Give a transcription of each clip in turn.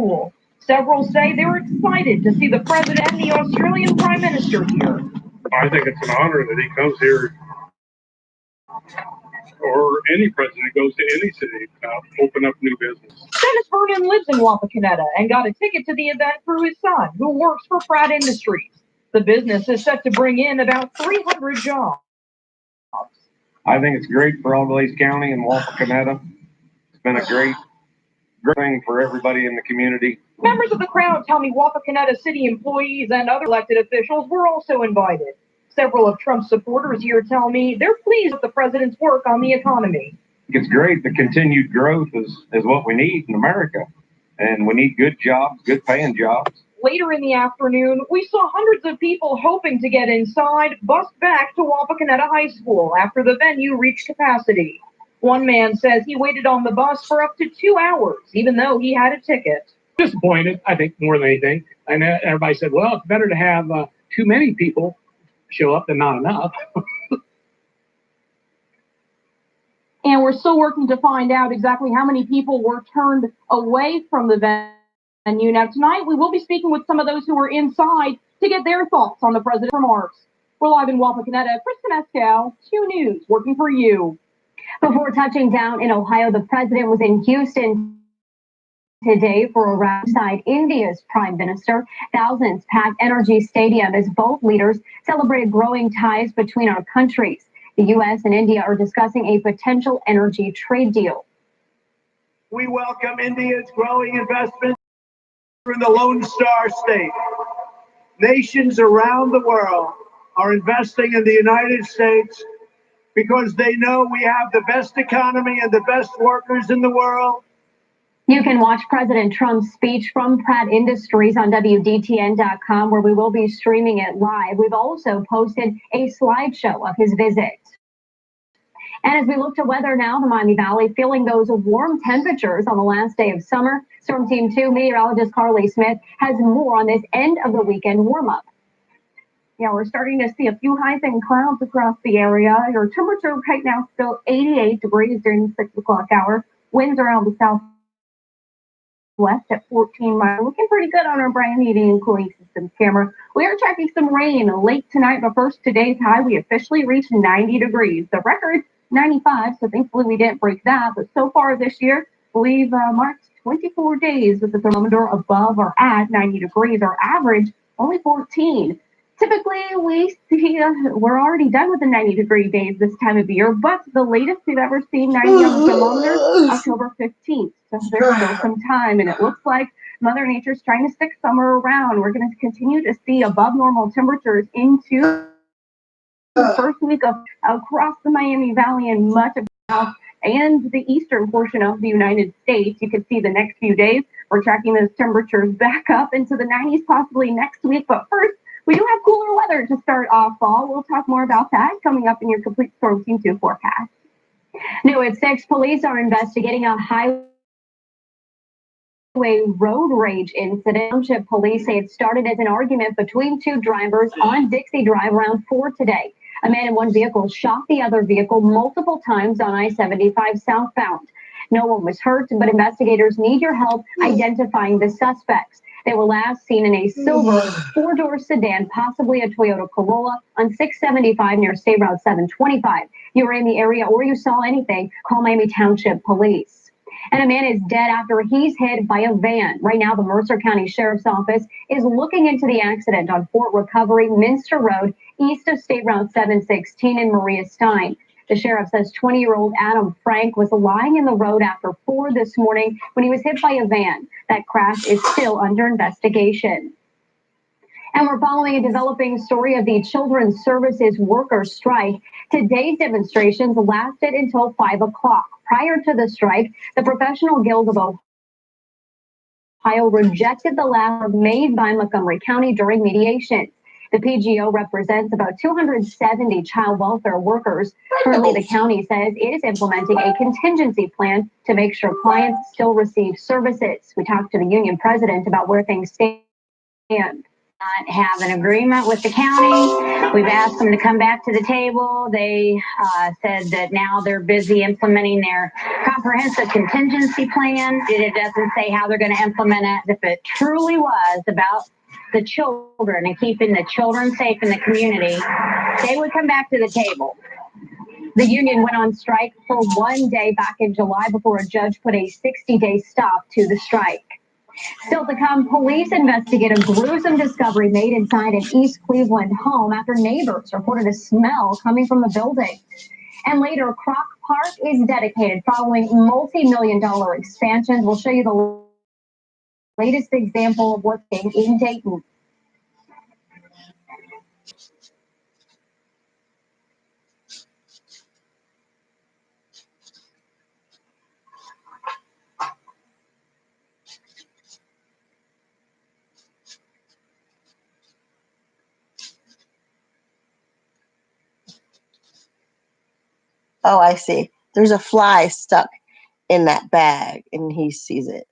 school. Several say they were excited to see the president and the Australian Prime Minister here. I think it's an honor that he comes here, or any president goes to any city to open up new business. Dennis Vernon lives in Wapakoneta and got a ticket to the event through his son, who works for Pratt Industries. The business is set to bring in about 300 jobs. I think it's great for Algalese County and Wapakoneta. It's been a great thing for everybody in the community. Members of the crowd tell me Wapakoneta city employees and other elected officials were also invited. Several of Trump's supporters here tell me they're pleased with the president's work on the economy. It's great. The continued growth is what we need in America. And we need good jobs, good paying jobs. Later in the afternoon, we saw hundreds of people hoping to get inside bust back to Wapakoneta High School after the venue reached capacity. One man says he waited on the bus for up to 2 hours, even though he had a ticket. Disappointed, I think, more than anything. And everybody said, well, it's better to have too many people show up than not enough. And we're still working to find out exactly how many people were turned away from the venue. Now, tonight, we will be speaking with some of those who were inside to get their thoughts on the president's remarks. We're live in Wapakoneta. Kristen Escal, 2 News, working for you. Before touching down in Ohio, the president was in Houston today for a rally alongside India's prime minister. Thousands packed Energy Stadium as both leaders celebrated growing ties between our countries. The U.S. and India are discussing a potential energy trade deal. We welcome India's growing investment in the Lone Star State. Nations around the world are investing in the United States because they know we have the best economy and the best workers in the world. You can watch President Trump's speech from Pratt Industries on WDTN.com, where we will be streaming it live. We've also posted a slideshow of his visit. And as we look to weather now, the Miami Valley feeling those warm temperatures on the last day of summer. Storm Team 2 meteorologist Carly Smith has more on this end of the weekend warm-up. Yeah, we're starting to see a few highs and clouds across the area. Your temperature right now still 88 degrees during the 6 o'clock hour. Winds around the southwest at 14 miles. Looking pretty good on our Bryan Heating and Cooling Systems camera. We are tracking some rain late tonight, but first today's high, we officially reached 90 degrees. The record 95, so thankfully we didn't break that. But so far this year, we've marked 24 days with the thermometer above or at 90 degrees. Our average only 14. Typically, we see we're already done with the 90-degree days this time of year, but the latest we've ever seen 90 on the thermometer, October 15th. So there's still some time, and it looks like Mother Nature's trying to stick summer around. We're going to continue to see above normal temperatures into the first week of across the Miami Valley and much of the South and the eastern portion of the United States. You can see the next few days, we're tracking those temperatures back up into the 90s possibly next week, but first, we do have cooler weather to start off fall. We'll talk more about that coming up in your complete Storm Team 2 forecast. New at 6, police are investigating a highway road rage incident. Township police say it started as an argument between 2 drivers on Dixie Drive around 4 today. A man in one vehicle shot the other vehicle multiple times on I-75 southbound. No one was hurt, but investigators need your help identifying the suspects. They were last seen in a silver 4-door sedan, possibly a Toyota Corolla, on 675 near State Route 725. You were in the area or you saw anything, call Miami Township Police. And a man is dead after he's hit by a van. Right now, the Mercer County Sheriff's Office is looking into the accident on Fort Recovery, Minster Road, east of State Route 716 in Maria Stein. The sheriff says 20-year-old Adam Frank was lying in the road after 4 this morning when he was hit by a van. That crash is still under investigation. And we're following a developing story of the Children's Services workers' strike. Today's demonstrations lasted until 5 o'clock. Prior to the strike, the Professional Guild of Ohio rejected the last made by Montgomery County during mediation. The PGO represents about 270 child welfare workers. Currently, the county says it is implementing a contingency plan to make sure clients still receive services. We talked to the union president about where things stand. have an agreement with the county. We've asked them to come back to the table. They said that now they're busy implementing their comprehensive contingency plan. It doesn't say how they're going to implement it. If it truly was about the children and keeping the children safe in the community, they would come back to the table. The union went on strike for 1 day back in July before a judge put a 60-day stop to the strike. Still to come, police investigate a gruesome discovery made inside an East Cleveland home after neighbors reported a smell coming from the building. And later, Croc Park is dedicated following multi-million-dollar expansions. We'll show you the latest example of what's in Dayton. Oh, I see. There's a fly stuck in that bag, and he sees it.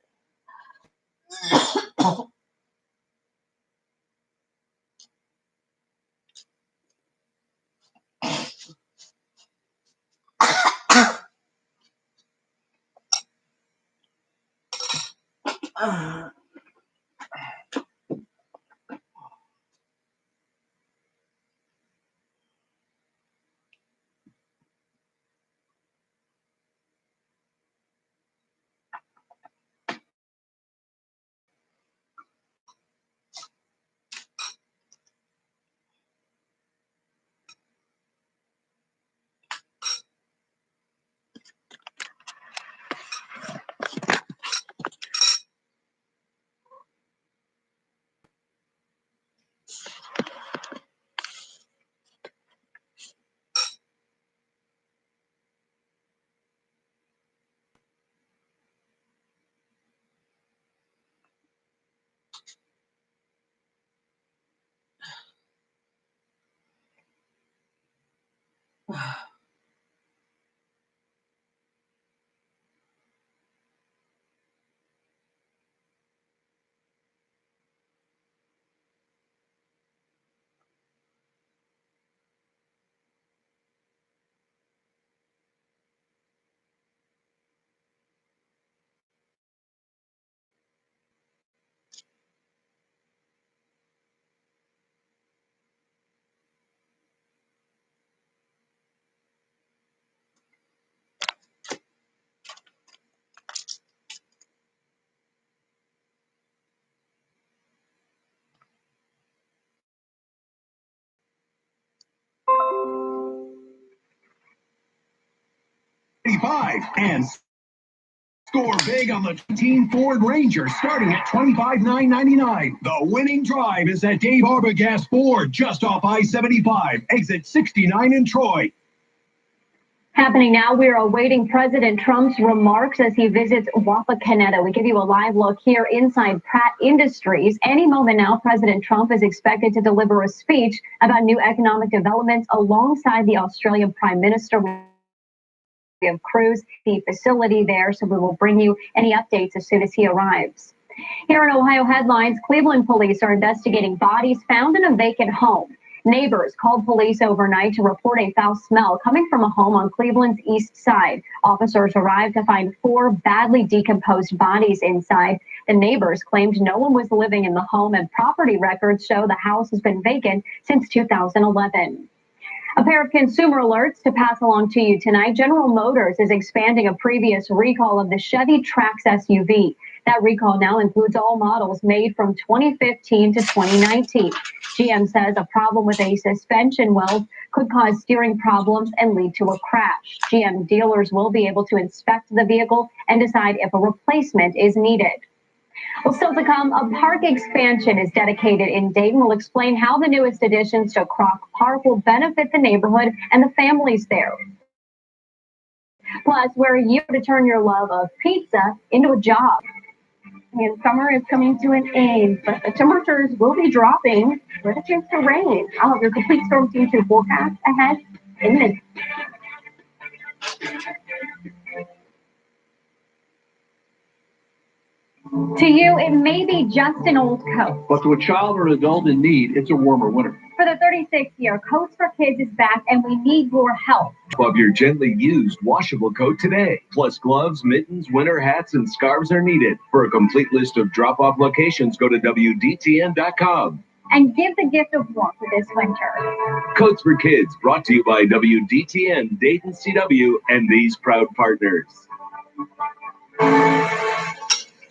And score big on the Team Ford Ranger starting at $25,999. The winning drive is at Dave Arbogast Ford just off I-75, exit 69 in Troy. Happening now, we are awaiting President Trump's remarks as he visits Wapakoneta. We give you a live look here inside Pratt Industries. Any moment now, President Trump is expected to deliver a speech about new economic developments alongside the Australian Prime Minister. We have crews, the facility there, so we will bring you any updates as soon as he arrives. Here in Ohio headlines, Cleveland police are investigating bodies found in a vacant home. Neighbors called police overnight to report a foul smell coming from a home on Cleveland's east side. Officers arrived to find 4 badly decomposed bodies inside. The neighbors claimed no one was living in the home, and property records show the house has been vacant since 2011. A pair of consumer alerts to pass along to you tonight. General Motors is expanding a previous recall of the Chevy Trax SUV. That recall now includes all models made from 2015 to 2019. GM says a problem with a suspension weld could cause steering problems and lead to a crash. GM dealers will be able to inspect the vehicle and decide if a replacement is needed. Well, still to come, a park expansion is dedicated in Dayton. We'll explain how the newest additions to Croc Park will benefit the neighborhood and the families there. Plus, we're a year to turn your love of pizza into a job. And summer is coming to an end, but the temperatures will be dropping with a chance to rain. I'll have your complete storm team to forecast ahead in minutes. To you, it may be just an old coat. But to a child or an adult in need, it's a warmer winter. For the 36th year, Coats for Kids is back, and we need your help. Of your gently used washable coat today. Plus gloves, mittens, winter hats, and scarves are needed. For a complete list of drop-off locations, go to WDTN.com. And give the gift of warmth for this winter. Coats for Kids, brought to you by WDTN, Dayton CW, and these proud partners.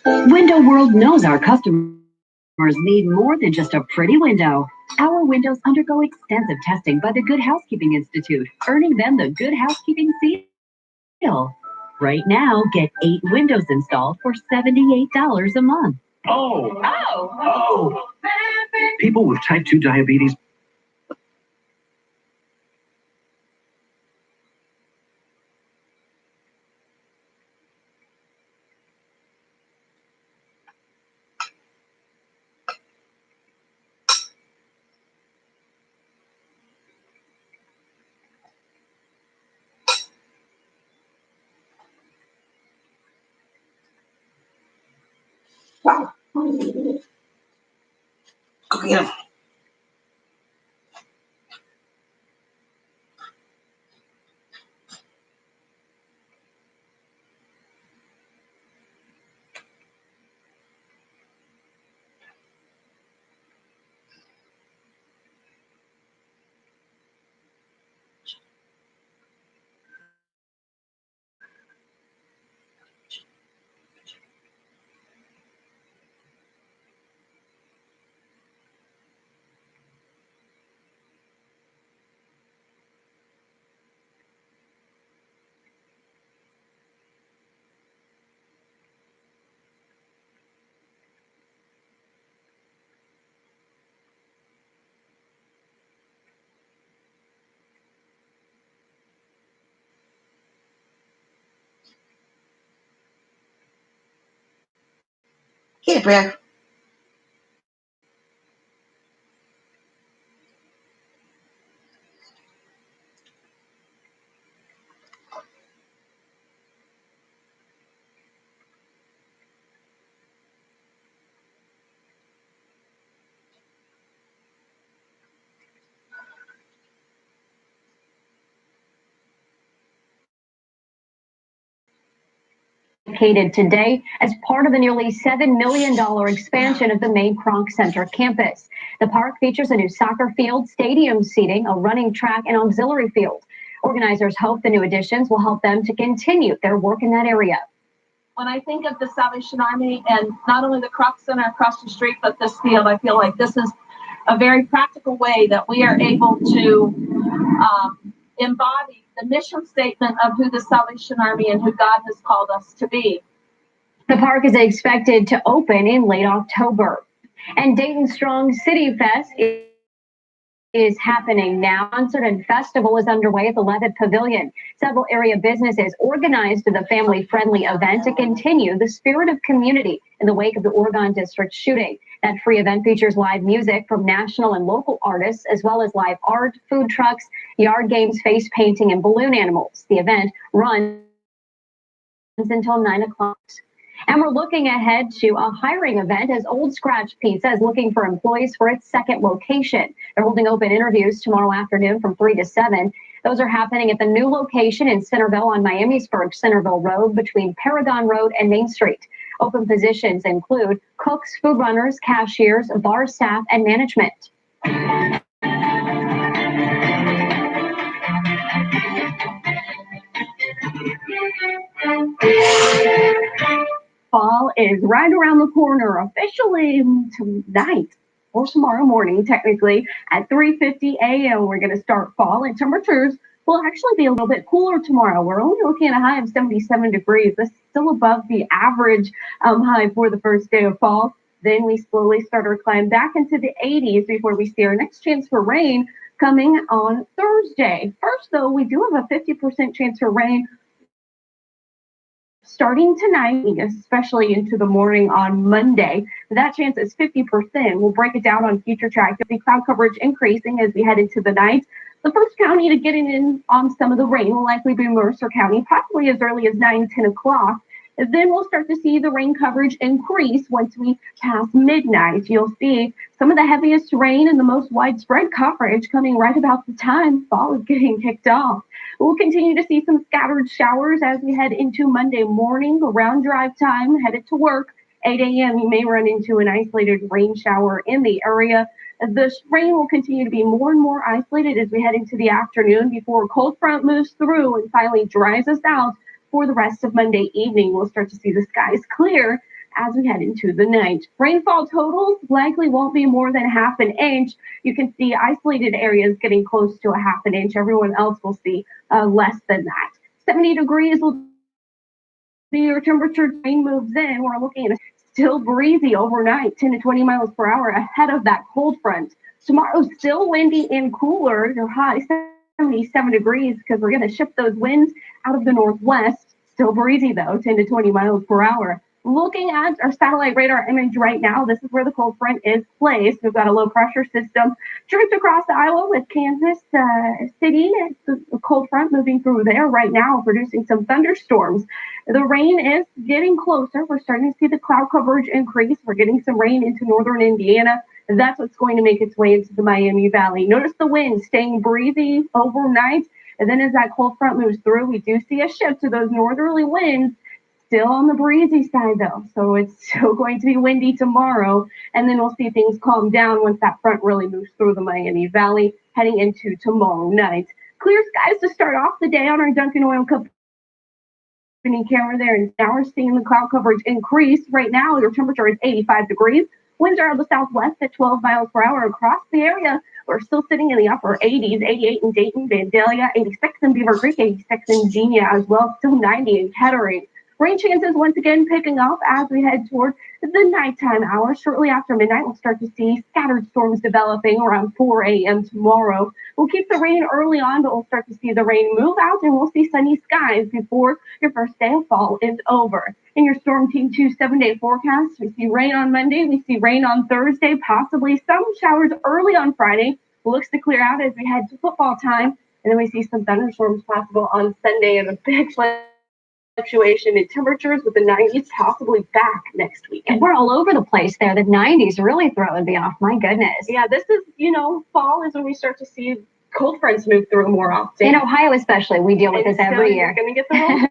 Window World knows our customers need more than just a pretty window. Our windows undergo extensive testing by the Good Housekeeping Institute, earning them the Good Housekeeping seal. Right now, get 8 windows installed for $78 a month. Oh! People with type 2 diabetes. Go get him. Get it, Brad. Located today as part of the nearly $7 million expansion of the main Kronk Center campus. The park features a new soccer field, stadium seating, a running track, and auxiliary field. Organizers hope the new additions will help them to continue their work in that area. When I think of the Salvation Army and not only the Kronk Center across the street, but this field, I feel like this is a very practical way that we are able to embody the mission statement of who the Salvation Army and who God has called us to be. The park is expected to open in late October. And Dayton Strong City Fest is happening now. Concert and festival is underway at the Levitt Pavilion. Several area businesses organized the family-friendly event to continue the spirit of community in the wake of the Oregon District shooting. That free event features live music from national and local artists, as well as live art, food trucks, yard games, face painting, and balloon animals. The event runs until 9 o'clock. And we're looking ahead to a hiring event as Old Scratch Pizza is looking for employees for its second location. They're holding open interviews tomorrow afternoon from 3 to 7. Those are happening at the new location in Centerville on Miamisburg Centerville Road between Paragon Road and Main Street. Open positions include cooks, food runners, cashiers, bar staff, and management. Fall is right around the corner, officially tonight or tomorrow morning, technically at 3:50 a.m. We're going to start fall, and temperatures will actually be a little bit cooler tomorrow. We're only looking at a high of 77 degrees. This is still above the average high for the first day of fall. Then we slowly start our climb back into the 80s before we see our next chance for rain coming on Thursday. First, though, we do have a 50% chance for rain starting tonight, especially into the morning on Monday. That chance is 50%. We'll break it down on future tracks. You'll see cloud coverage increasing as we head into the night. The first county to get in on some of the rain will likely be Mercer County, possibly as early as 9, 10 o'clock. Then we'll start to see the rain coverage increase once we pass midnight. You'll see some of the heaviest rain and the most widespread coverage coming right about the time fall is getting kicked off. We'll continue to see some scattered showers as we head into Monday morning around drive time, headed to work. 8 a.m. you may run into an isolated rain shower in the area. The rain will continue to be more and more isolated as we head into the afternoon before a cold front moves through and finally dries us out. For the rest of Monday evening, we'll start to see the skies clear as we head into the night. Rainfall totals likely won't be more than half an inch. You can see isolated areas getting close to a half an inch. Everyone else will see less than that. 70 degrees will be your temperature. Rain moves in. We're looking at still breezy overnight, 10 to 20 miles per hour ahead of that cold front. Tomorrow, still windy and cooler. Your high 77 degrees because we're going to shift those winds out of the northwest. Still breezy though, 10 to 20 miles per hour. Looking at our satellite radar image right now, this is where the cold front is placed. We've got a low pressure system drifts across Iowa with Kansas City. It's the cold front moving through there right now, producing some thunderstorms. The rain is getting closer. We're starting to see the cloud coverage increase. We're getting some rain into northern Indiana. That's what's going to make its way into the Miami Valley. Notice the wind staying breezy overnight. And then as that cold front moves through, we do see a shift to those northerly winds. Still on the breezy side though, so it's still going to be windy tomorrow, and then we'll see things calm down once that front really moves through the Miami Valley, heading into tomorrow night. Clear skies to start off the day on our Dunkin' Oil Company camera there, and now we're seeing the cloud coverage increase. Right now, your temperature is 85 degrees. Winds are out of the southwest at 12 miles per hour across the area. We're still sitting in the upper 80s, 88 in Dayton, Vandalia, 86 in Beaver Creek, 86 in Genia as well, still 90 in Kettering. Rain chances once again picking up as we head toward the nighttime hours. Shortly after midnight, we'll start to see scattered storms developing around 4 a.m. tomorrow. We'll keep the rain early on, but we'll start to see the rain move out and we'll see sunny skies before your first day of fall is over. In your Storm Team 2 7-day forecast, we see rain on Monday, we see rain on Thursday, possibly some showers early on Friday. Looks to clear out as we head to football time, and then we see some thunderstorms possible on Sunday and a big fluctuation in temperatures with the 90s possibly back next week. And we're all over the place there. The 90s really throwing me off. My goodness. Yeah, this is, fall is when we start to see cold fronts move through more often. In Ohio especially, we deal with this every year. We're going to get the roller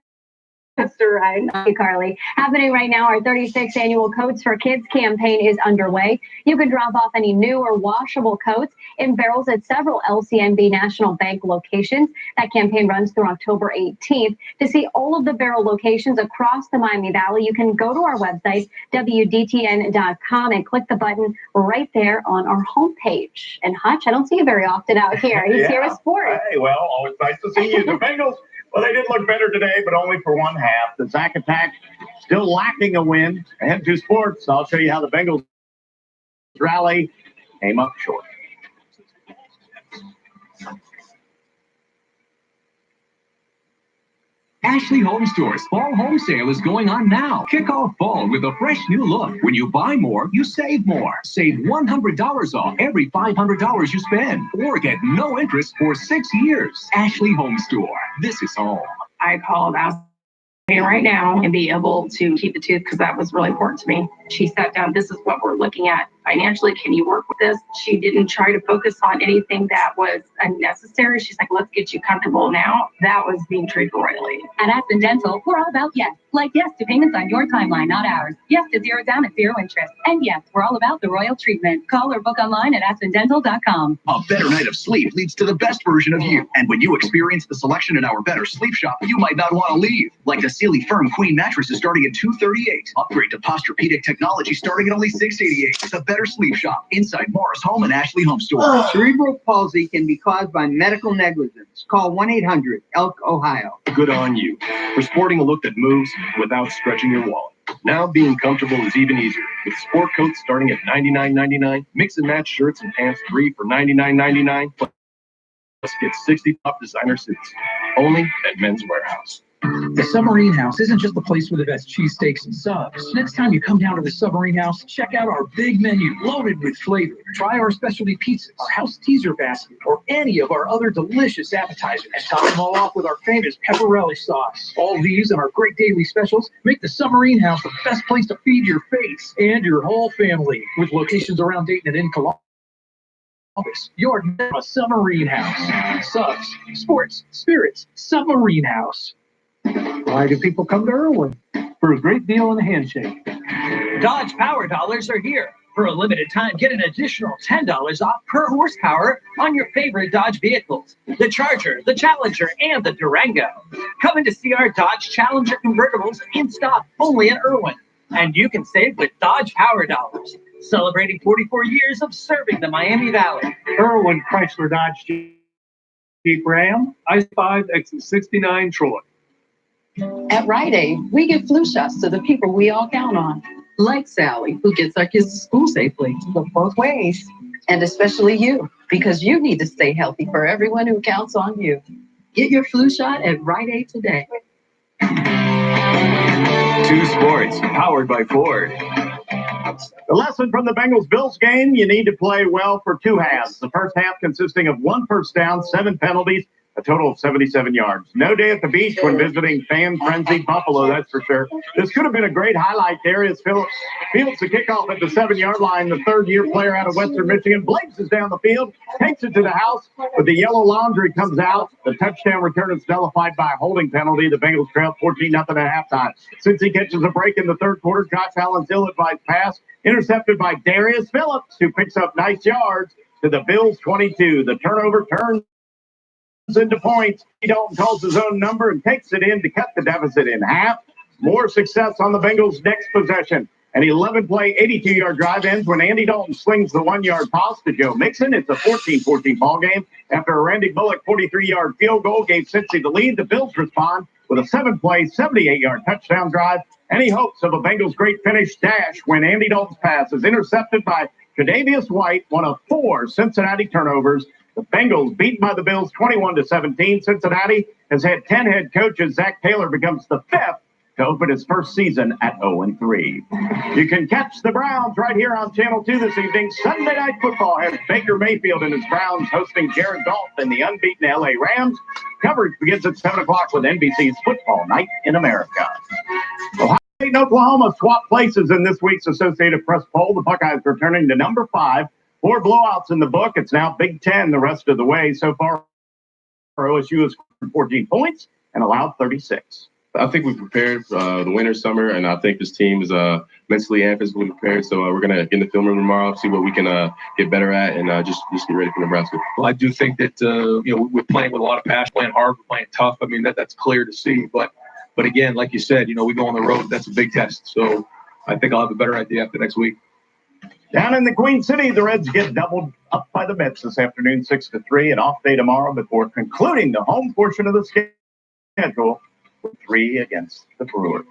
coaster ride. Thank you, Carly. Happening right now, our 36th annual Coats for Kids campaign is underway. You can drop off any new or washable coats in barrels at several LCNB National Bank locations. That campaign runs through October 18th. To see all of the barrel locations across the Miami Valley, you can go to our website, WDTN.com, and click the button right there on our homepage. And Hutch, I don't see you very often out here. He's here with sports. Hey, well, always nice to see you. The Bengals, well, they did look better today, but only for one half. The Zac attack still lacking a win. Ahead to sports. I'll show you how the Bengals rally came up short. Ashley Home Store's Fall Home Sale is going on now. Kick off fall with a fresh new look. When you buy more, you save more. Save $100 off every $500 you spend. Or get no interest for 6 years. Ashley Home Store. This is home. I called Ashley right now and be able to keep the tooth because that was really important to me. She sat down, this is what we're looking at financially. Can you work with this? She didn't try to focus on anything that was unnecessary. She's like, let's get you comfortable now. That was being treated royally. At Aspen Dental, we're all about yes. Like yes to payments on your timeline, not ours. Yes to 0 down at 0 interest. And yes, we're all about the royal treatment. Call or book online at aspendental.com. A better night of sleep leads to the best version of you. And when you experience the selection in our Better Sleep Shop, you might not want to leave. Like the Sealy Firm Queen mattresses starting at $238. Upgrade to Posturepedic technology starting at only $688. The Better Sleep Shop inside Morris Home and Ashley Home Store. Cerebral palsy can be caused by medical negligence. Call 1-800-ELK, Ohio. Good on you for sporting a look that moves without stretching your wallet. Now being comfortable is even easier. With sport coats starting at $99.99, mix and match shirts and pants 3 for $99.99. Let's get 60 top designer suits only at Men's Warehouse. The Submarine House isn't just the place for the best cheesesteaks and subs. Next time you come down to the Submarine House, check out our big menu loaded with flavor. Try our specialty pizzas, our house teaser basket, or any of our other delicious appetizers. And top them all off with our famous pepperelli sauce. All these and our great daily specials make the Submarine House the best place to feed your face and your whole family. With locations around Dayton and in Columbus, you're a Submarine House. Subs, sports, spirits, Submarine House. Why do people come to Irwin? For a great deal and a handshake. Dodge Power Dollars are here. For a limited time, get an additional $10 off per horsepower on your favorite Dodge vehicles. The Charger, the Challenger, and the Durango. Come in to see our Dodge Challenger convertibles in stock only in Irwin. And you can save with Dodge Power Dollars. Celebrating 44 years of serving the Miami Valley. Irwin Chrysler Dodge Jeep Ram, I-5 exit 69 Troy. At Rite Aid, we give flu shots to the people we all count on, like Sally, who gets our kids to school safely. Look both ways, and especially you, because you need to stay healthy for everyone who counts on you. Get your flu shot at Rite Aid today. 2 Sports, powered by Ford. The lesson from the Bengals-Bills game, you need to play well for 2 halves. The first half consisting of 1 first down, 7 penalties, a total of 77 yards. No day at the beach when visiting fan-frenzied Buffalo, that's for sure. This could have been a great highlight. Darius Phillips fields the kickoff at the 7-yard line. The third-year player out of Western Michigan blazes down the field, takes it to the house, but the yellow laundry comes out. The touchdown return is nullified by a holding penalty. The Bengals trail 14-0 at halftime. Since he catches a break in the third quarter, Josh Allen's ill-advised pass intercepted by Darius Phillips, who picks up nice yards to the Bills' 22. The turnover turns into points. Dalton calls his own number and takes it in to cut the deficit in half. More success on the Bengals' next possession. An 11-play, 82-yard drive ends when Andy Dalton slings the 1-yard toss to Joe Mixon. It's a 14-14 ball game. After a Randy Bullock 43-yard field goal gave Cincy the lead, the Bills respond with a 7-play, 78-yard touchdown drive. Any hopes of a Bengals' great finish dash when Andy Dalton's pass is intercepted by Tre'Davious White, one of 4 Cincinnati turnovers. The Bengals beaten by the Bills 21-17. Cincinnati has had 10 head coaches. Zach Taylor becomes the 5th to open his first season at 0-3. You can catch the Browns right here on Channel 2 this evening. Sunday Night Football has Baker Mayfield and his Browns hosting Jared Goff and the unbeaten LA Rams. Coverage begins at 7 o'clock with NBC's Football Night in America. Ohio State and Oklahoma swap places in this week's Associated Press poll. The Buckeyes returning to number 5. 4 blowouts in the book. It's now Big Ten the rest of the way. So far, OSU has scored 14 points and allowed 36. I think we prepared the winter, summer, and I think this team is mentally and physically prepared. So we're going to get in the film room tomorrow, see what we can get better at, and just get ready for Nebraska. Well, I do think that we're playing with a lot of passion, playing hard, we're playing tough. I mean, that's clear to see. But again, like you said, we go on the road. That's a big test. So I think I'll have a better idea after next week. Down in the Queen City, the Reds get doubled up by the Mets this afternoon, 6-3, an off day tomorrow before concluding the home portion of the schedule with 3 against the Brewers.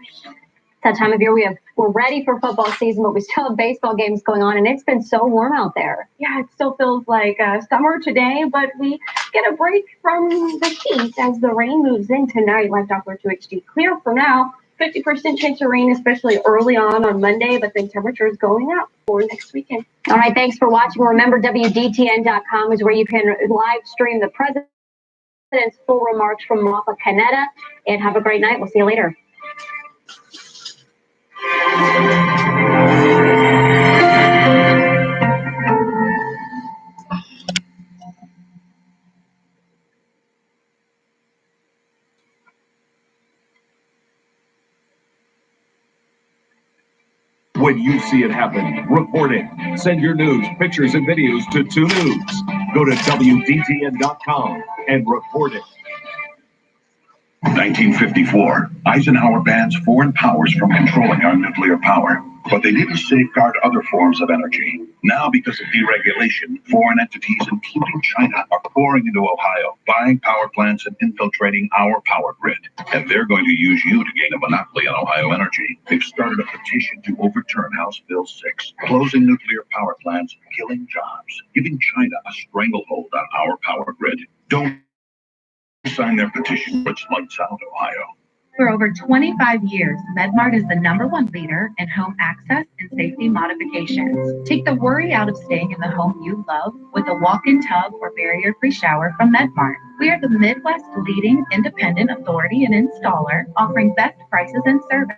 That time of year we're ready for football season, but we still have baseball games going on, and it's been so warm out there. Yeah, it still feels like summer today, but we get a break from the heat as the rain moves in tonight. Like Doppler 2HD clear for now. 50% chance of rain, especially early on Monday, but then temperatures going up for next weekend. All right, thanks for watching. Remember, WDTN.com is where you can live stream the president's full remarks from Rafa Canetta. And have a great night. We'll see you later. When you see it happen, report it. Send your news, pictures, and videos to 2 News. Go to WDTN.com and report it. 1954, Eisenhower bans foreign powers from controlling our nuclear power. But they didn't safeguard other forms of energy. Now, because of deregulation, foreign entities, including China, are pouring into Ohio, buying power plants and infiltrating our power grid. And they're going to use you to gain a monopoly on Ohio energy. They've started a petition to overturn House Bill 6, closing nuclear power plants, killing jobs, giving China a stranglehold on our power grid. Don't sign their petition, which lights out Ohio. For over 25 years, MedMart is the #1 leader in home access and safety modifications. Take the worry out of staying in the home you love with a walk-in tub or barrier-free shower from MedMart. We are the Midwest's leading independent authority and installer, offering best prices and service.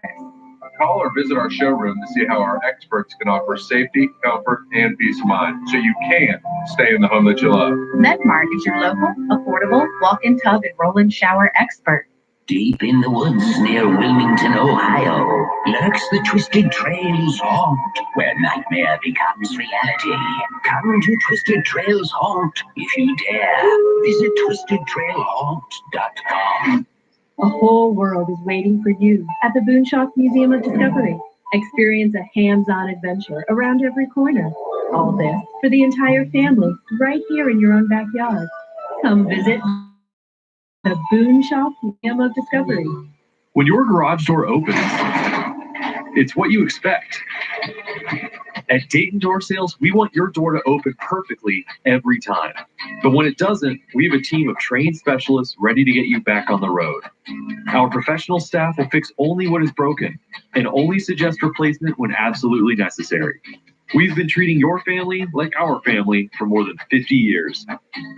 Call or visit our showroom to see how our experts can offer safety, comfort, and peace of mind so you can stay in the home that you love. MedMart is your local, affordable walk-in tub and roll-in shower expert. Deep in the woods near Wilmington, Ohio, lurks the Twisted Trails Haunt, where nightmare becomes reality. Come to Twisted Trails Haunt if you dare. Visit twistedtrailhaunt.com. A whole world is waiting for you at the Boonshock Museum of Discovery. Experience a hands-on adventure around every corner. All this for the entire family, right here in your own backyard. Come visit the Boonshock Museum of Discovery. When your garage door opens, it's what you expect. At Dayton Door Sales, we want your door to open perfectly every time. But when it doesn't, we have a team of trained specialists ready to get you back on the road. Our professional staff will fix only what is broken and only suggest replacement when absolutely necessary. We've been treating your family like our family for more than 50 years.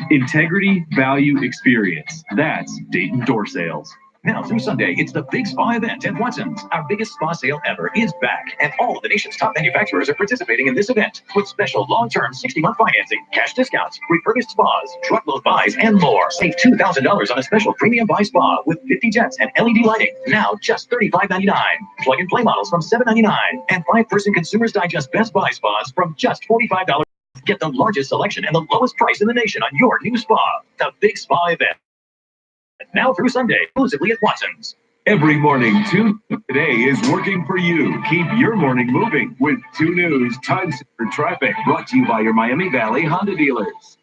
Integrity, value, experience. That's Dayton Door Sales. Now through Sunday, it's the Big Spa event at Watson's. Our biggest spa sale ever is back, and all of the nation's top manufacturers are participating in this event with special long-term 60-month financing, cash discounts, refurbished spas, truckload buys, and more. Save $2,000 on a special premium buy spa with 50 jets and LED lighting, now just $35.99. Plug-and-play models from $7.99, and 5-person Consumers Digest Best Buy spas from just $45. Get the largest selection and the lowest price in the nation on your new spa. The Big Spa event. Now through Sunday, exclusively at Watson's. Every morning, 2 Today is working for you. Keep your morning moving with 2 News Time Saver Traffic, brought to you by your Miami Valley Honda dealers.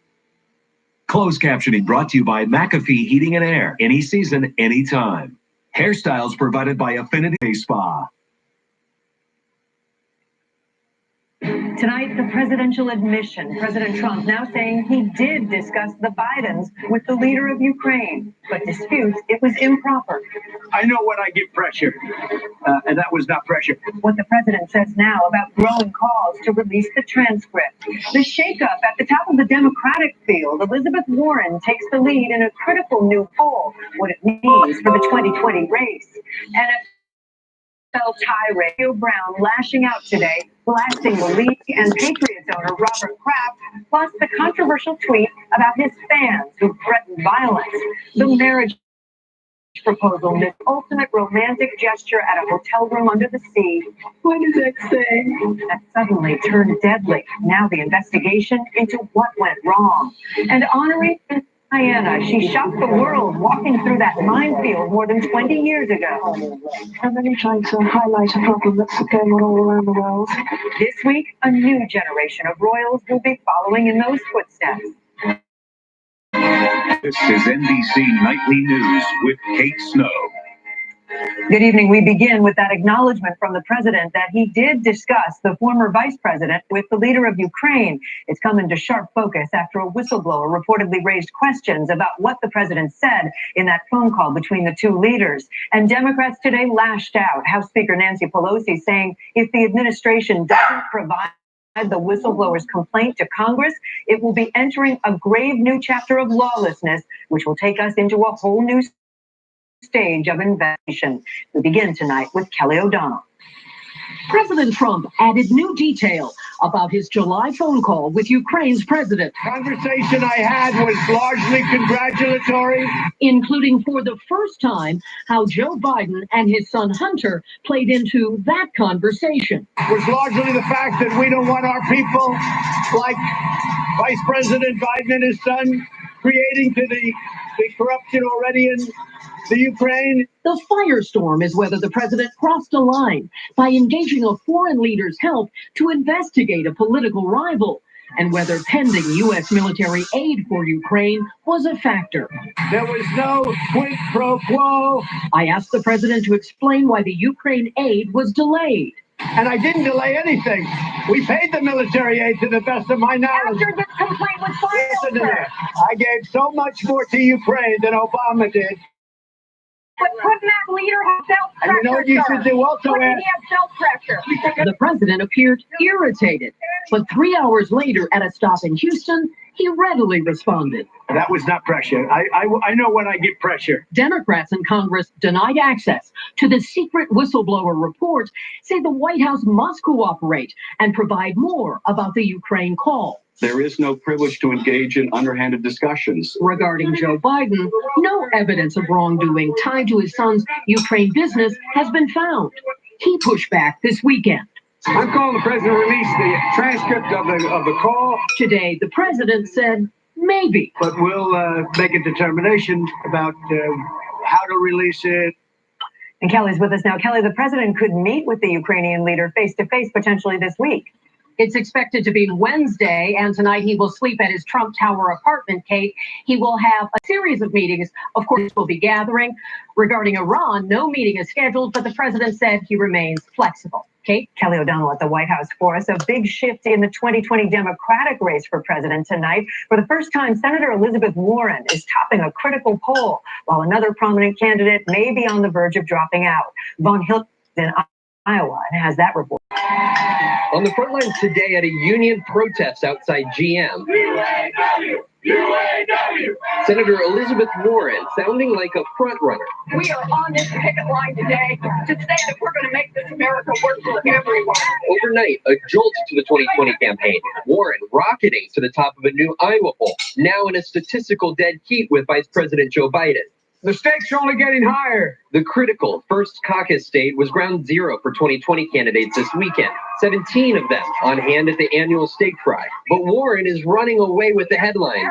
Closed captioning brought to you by McAfee Heating and Air. Any season, anytime. Hairstyles provided by Affinity Spa. Tonight, the presidential admission. President Trump now saying he did discuss the Bidens with the leader of Ukraine, but disputes it was improper. I know when I get pressure, and that was not pressure. What the president says now about growing calls to release the transcript. The shakeup at the top of the Democratic field. Elizabeth Warren takes the lead in a critical new poll. What it means for the 2020 race. NFL tirade. Joe Brown lashing out today, blasting the league and Patriots owner Robert Kraft, plus the controversial tweet about his fans who threatened violence. The marriage proposal, this ultimate romantic gesture at a hotel room under the sea. What does that say? That suddenly turned deadly. Now the investigation into what went wrong. And honoring Diana, she shocked the world walking through that minefield more than 20 years ago. And then you're trying to highlight a problem that's going on all around the world. This week, a new generation of royals will be following in those footsteps. This is NBC Nightly News with Kate Snow. Good evening. We begin with that acknowledgement from the president that he did discuss the former vice president with the leader of Ukraine. It's come into sharp focus after a whistleblower reportedly raised questions about what the president said in that phone call between the two leaders. And Democrats today lashed out. House Speaker Nancy Pelosi saying if the administration doesn't provide the whistleblower's complaint to Congress, it will be entering a grave new chapter of lawlessness, which will take us into a whole new stage of investigation. We begin tonight with Kelly O'Donnell. President Trump added new detail about his July phone call with Ukraine's president. Conversation I had was largely congratulatory, including for the first time how Joe Biden and his son Hunter played into that conversation. Was largely the fact that we don't want our people, like Vice President Biden and his son, creating to the corruption already in the Ukraine. The firestorm is whether the president crossed a line by engaging a foreign leader's help to investigate a political rival, and whether pending U.S. military aid for Ukraine was a factor. There was no quid pro quo. I asked the president to explain why the Ukraine aid was delayed. And I didn't delay anything. We paid the military aid to the best of my knowledge. After this complaint was filed, I gave so much more to Ukraine than Obama did. But couldn't that leader have self-pressure? And you know what you should do also, Couldn't Ed? he have self-pressure? The president appeared irritated, but 3 hours later at a stop in Houston, he readily responded. That was not pressure. I know when I get pressure. Democrats in Congress denied access to the secret whistleblower report, say the White House must cooperate and provide more about the Ukraine call. There is no privilege to engage in underhanded discussions. Regarding Joe Biden, no evidence of wrongdoing tied to his son's Ukraine business has been found. He pushed back this weekend. I'm calling the president to release the transcript of the call. Today, the president said maybe. But we'll make a determination about how to release it. And Kelly's with us now. Kelly, the president could meet with the Ukrainian leader face-to-face potentially this week. It's expected to be Wednesday, and tonight he will sleep at his Trump Tower apartment, Kate. He will have a series of meetings, of course, will be gathering. Regarding Iran, no meeting is scheduled, but the president said he remains flexible. Kate? Kelly O'Donnell at the White House for us. A big shift in the 2020 Democratic race for president tonight. For the first time, Senator Elizabeth Warren is topping a critical poll, while another prominent candidate may be on the verge of dropping out. Von Hilton in Iowa and has that report. On the front lines today at a union protest outside GM, Senator Elizabeth Warren sounding like a front runner. We are on this picket line today to say that we're going to make this America work for everyone. Overnight, a jolt to the 2020 campaign. Warren rocketing to the top of a new Iowa poll, now in a statistical dead heat with Vice President Joe Biden. The stakes are only getting higher. The critical first caucus state was ground zero for 2020 candidates this weekend. 17 of them on hand at the annual stake fry. But Warren is running away with the headlines.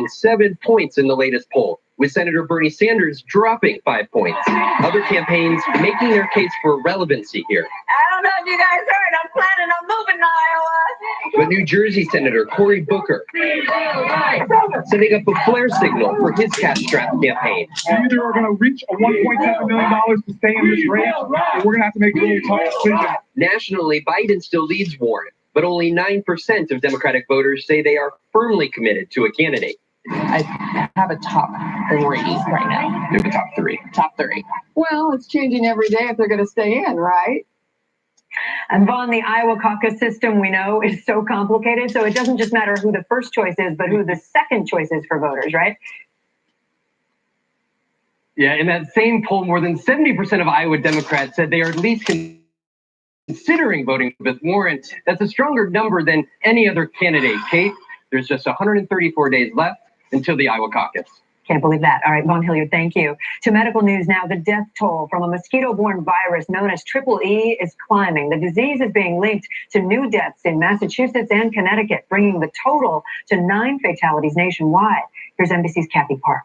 7 points in the latest poll, with Senator Bernie Sanders dropping 5 points. Other campaigns making their case for relevancy here. I don't know if you guys heard, I'm planning on moving to Iowa. But New Jersey Senator Cory Booker setting up a flare signal for his cash-strapped campaign. We either are going to reach a $1.7 million to stay in this race, or we're going to have to make a really tough decision. Nationally, Biden still leads Warren, but only 9% of Democratic voters say they are firmly committed to a candidate. I have a top 3 right now. They're the top 3. Top 3. Well, it's changing every day if they're going to stay in, right? And Vaughn, the Iowa caucus system we know is so complicated, so it doesn't just matter who the first choice is, but who the second choice is for voters, right? Yeah, in that same poll, more than 70% of Iowa Democrats said they are at least considering voting with Warren. That's a stronger number than any other candidate, Kate. There's just 134 days left until the Iowa caucus. Can't believe that. All right, Vaughn Hilliard, thank you. To medical news now, the death toll from a mosquito-borne virus known as Triple E is climbing. The disease is being linked to new deaths in Massachusetts and Connecticut, bringing the total to 9 fatalities nationwide. Here's NBC's Kathy Park.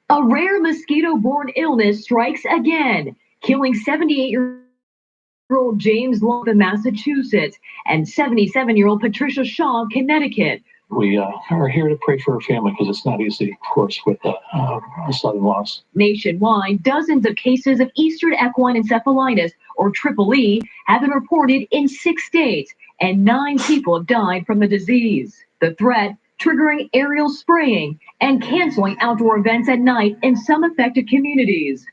A rare mosquito-borne illness strikes again, killing 78-year-old James Long in Massachusetts and 77-year-old Patricia Shaw of Connecticut. We are here to pray for her family because it's not easy, of course, with a sudden loss. Nationwide, dozens of cases of Eastern equine encephalitis, or Triple E, have been reported in 6 states, and 9 people have died from the disease. The threat triggering aerial spraying and canceling outdoor events at night in some affected communities.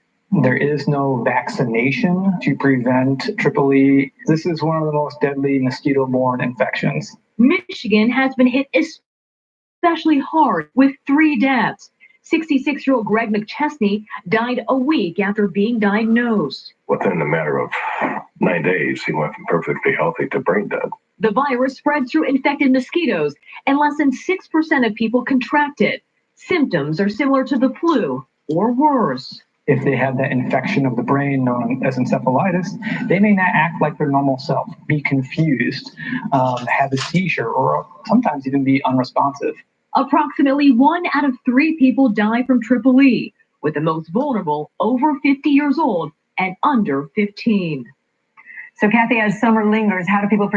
There is no vaccination to prevent Triple E. This is one of the most deadly mosquito-borne infections. Michigan has been hit especially hard with 3 deaths. 66-year-old Greg McChesney died a week after being diagnosed. Within a matter of 9 days, he went from perfectly healthy to brain dead. The virus spread through infected mosquitoes, and less than 6% of people contract it. Symptoms are similar to the flu, or worse. If they have that infection of the brain known as encephalitis, they may not act like their normal self, be confused, have a seizure, or sometimes even be unresponsive. Approximately 1 out of 3 people die from Triple E, with the most vulnerable over 50 years old and under 15. So, Kathy, as summer lingers, how do people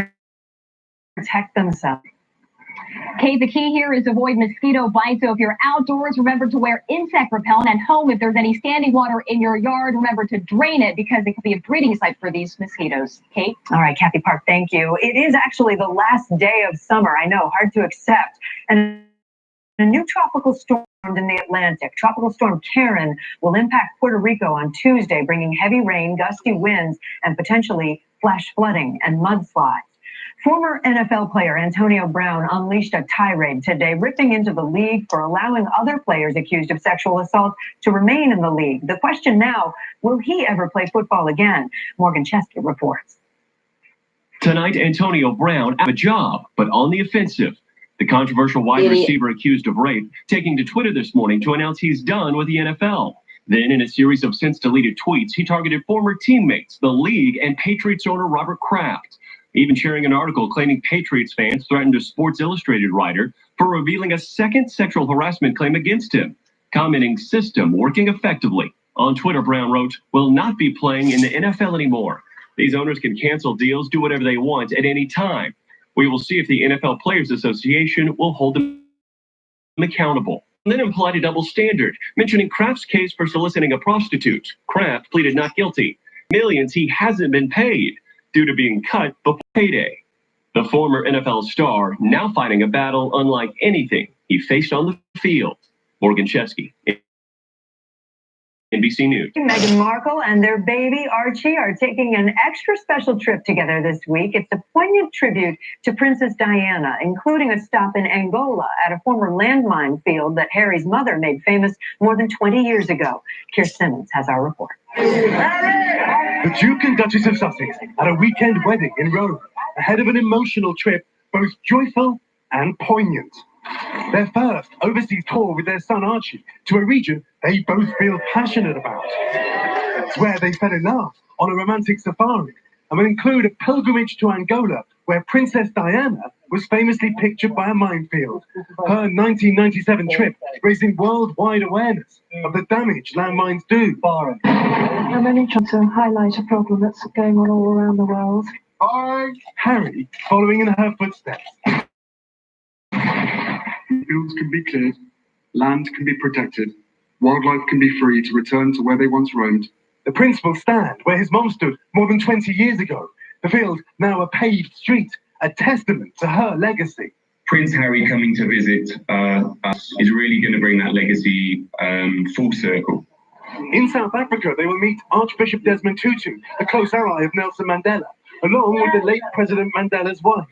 protect themselves? Okay, the key here is avoid mosquito bites. So if you're outdoors, remember to wear insect repellent. At home, if there's any standing water in your yard, remember to drain it because it could be a breeding site for these mosquitoes. Kate? All right, Kathy Park, thank you. It is actually the last day of summer. I know, hard to accept. And a new tropical storm in the Atlantic. Tropical storm Karen will impact Puerto Rico on Tuesday, bringing heavy rain, gusty winds, and potentially flash flooding and mudslides. Former NFL player Antonio Brown unleashed a tirade today, ripping into the league for allowing other players accused of sexual assault to remain in the league. The question now, will he ever play football again? Morgan Chesky reports. Tonight, Antonio Brown had a job, but on the offensive. The controversial wide receiver accused of rape taking to Twitter this morning to announce he's done with the NFL. Then, in a series of since-deleted tweets, he targeted former teammates, the league, and Patriots owner Robert Kraft, even sharing an article claiming Patriots fans threatened a Sports Illustrated writer for revealing a second sexual harassment claim against him, commenting, "System working effectively." On Twitter, Brown wrote, "Will not be playing in the NFL anymore. These owners can cancel deals, do whatever they want at any time. We will see if the NFL Players Association will hold them accountable." And then implied a double standard, mentioning Kraft's case for soliciting a prostitute. Kraft pleaded not guilty. Millions he hasn't been paid due to being cut before payday. The former NFL star now fighting a battle unlike anything he faced on the field. Morgan Chesky, NBC News. Meghan Markle and their baby Archie are taking an extra special trip together this week. It's a poignant tribute to Princess Diana, including a stop in Angola at a former landmine field that Harry's mother made famous more than 20 years ago. Keir Simmons has our report. The Duke and Duchess of Sussex at a weekend wedding in Rome, ahead of an emotional trip, both joyful and poignant. Their first overseas tour with their son Archie to a region they both feel passionate about. It's where they fell in love on a romantic safari and will include a pilgrimage to Angola, where Princess Diana was famously pictured by a minefield. Her 1997 trip raising worldwide awareness of the damage landmines do. I'm only trying to highlight a problem that's going on all around the world. Harry following in her footsteps. Fields can be cleared, land can be protected, wildlife can be free to return to where they once roamed. The Prince will stand where his mom stood more than 20 years ago. The field now a paved street, a testament to her legacy. Prince Harry coming to visit us is really going to bring that legacy full circle. In South Africa, they will meet Archbishop Desmond Tutu, a close ally of Nelson Mandela, along with the late President Mandela's wife.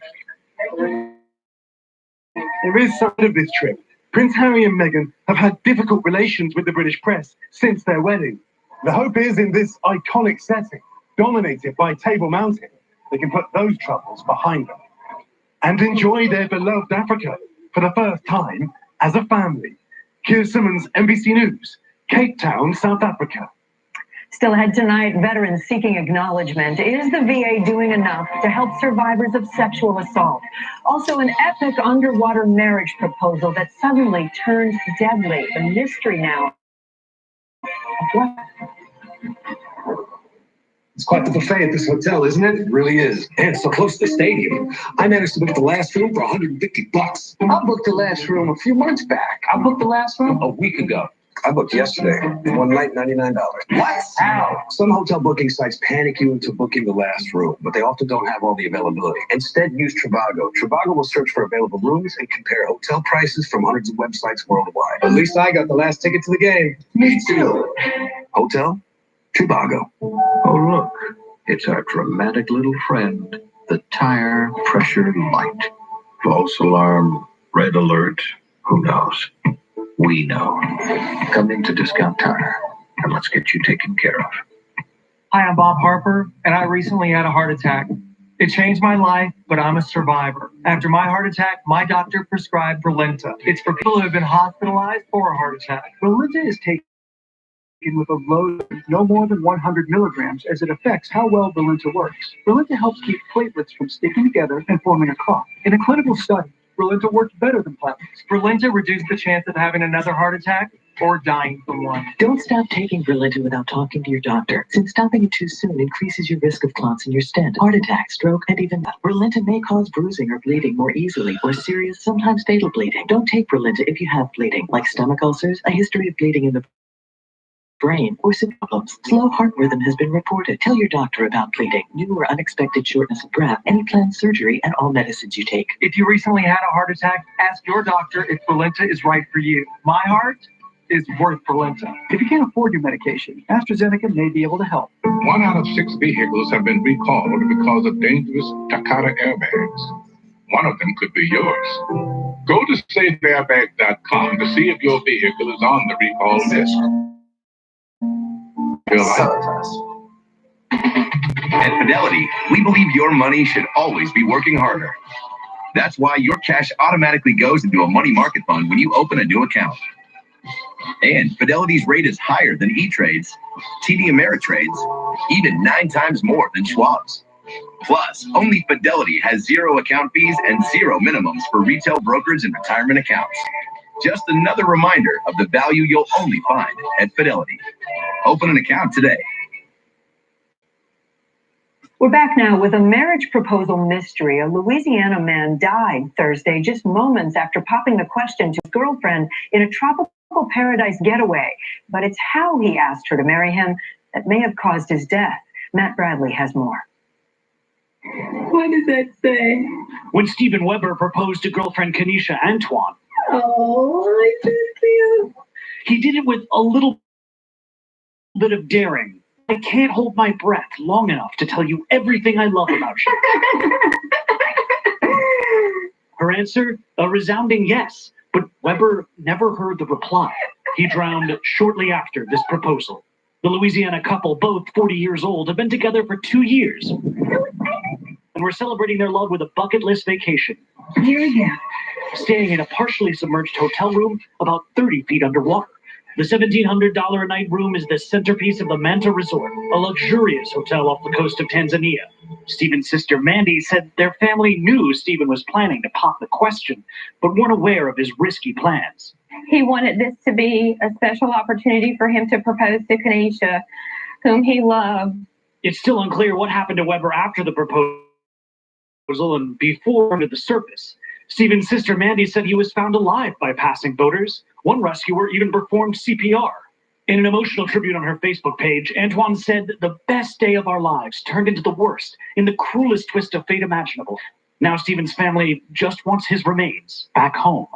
There is side of this trip. Prince Harry and Meghan have had difficult relations with the British press since their wedding. The hope is in this iconic setting, dominated by Table Mountain, they can put those troubles behind them and enjoy their beloved Africa for the first time as a family. Keir Simmons, NBC News, Cape Town, South Africa. Still ahead tonight, veterans seeking acknowledgement. Is the VA doing enough to help survivors of sexual assault? Also, an epic underwater marriage proposal that suddenly turns deadly. The mystery now. It's quite the buffet at this hotel, isn't it? It really is. And it's so close to the stadium. I managed to book the last room for $150. I booked the last room a few months back. I booked the last room a week ago. I booked yesterday. One night, $99. What? How? Some hotel booking sites panic you into booking the last room, but they often don't have all the availability. Instead, use Trivago. Trivago will search for available rooms and compare hotel prices from hundreds of websites worldwide. At least I got the last ticket to the game. Me too. Hotel? Trivago. Oh, look. It's our dramatic little friend, the tire pressure light. False alarm, red alert. Who knows? We know. Come into Discount Tire and let's get you taken care of. Hi, I'm Bob Harper, and I recently had a heart attack. It changed my life, but I'm a survivor. After my heart attack, my doctor prescribed Brilinta. It's for people who have been hospitalized for a heart attack. Brilinta is taken with a load of no more than 100 milligrams, as it affects how well Brilinta works. Brilinta helps keep platelets from sticking together and forming a clot. In a clinical study, Brilinta worked better than platelets. Brilinta reduced the chance of having another heart attack or dying from one. Don't stop taking Brilinta without talking to your doctor, since stopping it too soon increases your risk of clots in your stent, heart attack, stroke, and even death. Brilinta may cause bruising or bleeding more easily, or serious, sometimes fatal bleeding. Don't take Brilinta if you have bleeding, like stomach ulcers, a history of bleeding in the brain, or some problems. Slow heart rhythm has been reported. Tell your doctor about bleeding, new or unexpected shortness of breath, any planned surgery, and all medicines you take. If you recently had a heart attack, ask your doctor if Brilinta is right for you. My heart is worth Brilinta. If you can't afford your medication, AstraZeneca may be able to help. 1 out of 6 vehicles have been recalled because of dangerous Takata airbags. One of them could be yours. Go to safeairbag.com to see if your vehicle is on the recall list. At Fidelity, we believe your money should always be working harder. That's why your cash automatically goes into a money market fund when you open a new account. And Fidelity's rate is higher than E-Trade's, TD Ameritrade's, even 9 times more than Schwab's. Plus, only Fidelity has 0 account fees and 0 minimums for retail brokerage and retirement accounts. Just another reminder of the value you'll only find at Fidelity. Open an account today. We're back now with a marriage proposal mystery. A Louisiana man died Thursday, just moments after popping the question to his girlfriend in a tropical paradise getaway. But it's how he asked her to marry him that may have caused his death. Matt Bradley has more. What does that say? When Steven Weber proposed to girlfriend Kenesha Antoine, Oh, I just feel. he did it with a little bit of daring. I can't hold my breath long enough to tell you everything I love about you. Her answer, a resounding yes, but Weber never heard the reply. He drowned shortly after this proposal. The Louisiana couple, both 40 years old, have been together for 2 years and were celebrating their love with a bucket list vacation. Here again. Staying in a partially submerged hotel room about 30 feet underwater. The $1,700 a night room is the centerpiece of the Manta Resort, a luxurious hotel off the coast of Tanzania. Steven's sister Mandy said their family knew Steven was planning to pop the question, but weren't aware of his risky plans. He wanted this to be a special opportunity for him to propose to Kenesha, whom he loved. It's still unclear what happened to Weber after the proposal and before to the surface. Steven's sister Mandy said he was found alive by passing boaters. One rescuer even performed CPR. In an emotional tribute on her Facebook page, Antoine said, "The best day of our lives turned into the worst, in the cruelest twist of fate imaginable. Now Steven's family just wants his remains back home."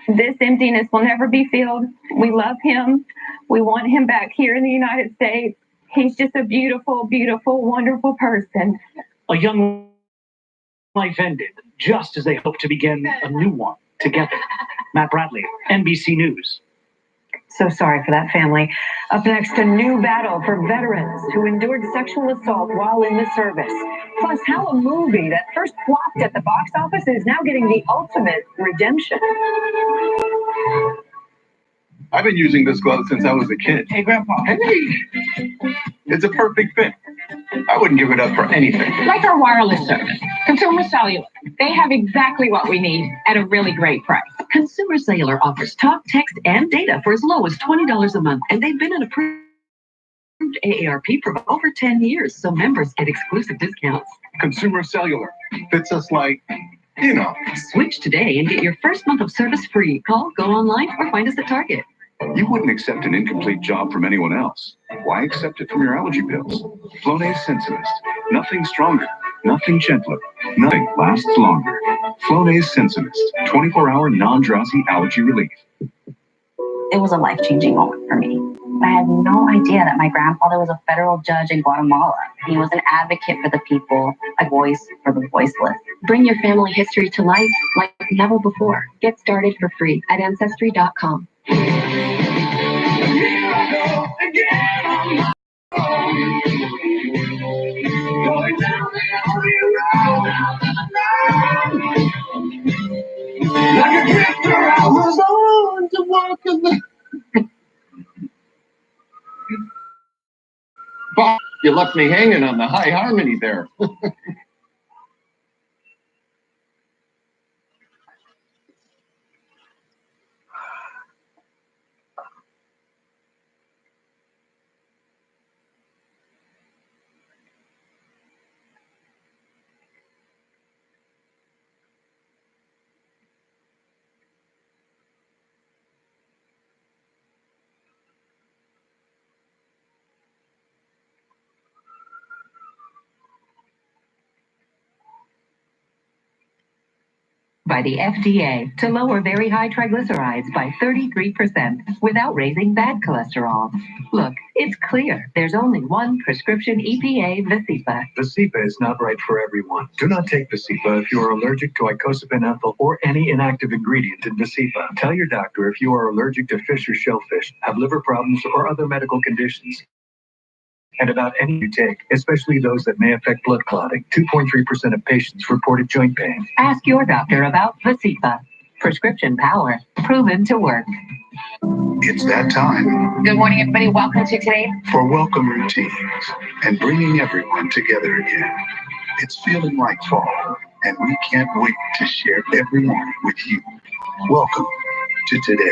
This emptiness will never be filled. We love him. We want him back here in the United States. He's just a beautiful, beautiful, wonderful person. A young life ended just as they hoped to begin a new one together. Matt Bradley, NBC News. So sorry for that family. Up next, a new battle for veterans who endured sexual assault while in the service. Plus, how a movie that first flopped at the box office is now getting the ultimate redemption. I've been using this glove since I was a kid. Hey, Grandpa. Hey! It's a perfect fit. I wouldn't give it up for anything. Like our wireless service, Consumer Cellular. They have exactly what we need at a really great price. Consumer Cellular offers talk, text, and data for as low as $20 a month, and they've been an approved AARP for over 10 years, so members get exclusive discounts. Consumer Cellular fits us like, you know. Switch today and get your first month of service free. Call, go online, or find us at Target. You wouldn't accept an incomplete job from anyone else. Why accept it from your allergy pills? Flonase Sensinist. Nothing stronger, nothing gentler, nothing lasts longer. Flonase Sensinist. 24-hour non-drowsy allergy relief. It was a life-changing moment for me. I had no idea that my grandfather was a federal judge in Guatemala. He was an advocate for the people, a voice for the voiceless. Bring your family history to life like never before. Get started for free at Ancestry.com. You left me hanging on the high harmony there. by the FDA to lower very high triglycerides by 33% without raising bad cholesterol. Look, it's clear there's only one prescription EPA Vascepa. Vascepa is not right for everyone. Do not take Vascepa if you are allergic to icosapent ethyl or any inactive ingredient in Vascepa. Tell your doctor if you are allergic to fish or shellfish, have liver problems, or other medical conditions. And about any you take, especially those that may affect blood clotting. 2.3% of patients reported joint pain. Ask your doctor about Vascepa. Prescription power, proven to work. It's that time Good morning, everybody. Welcome to today. for welcome routines and bringing everyone together again. It's feeling like fall, and we can't wait to share every morning with you. Welcome to today.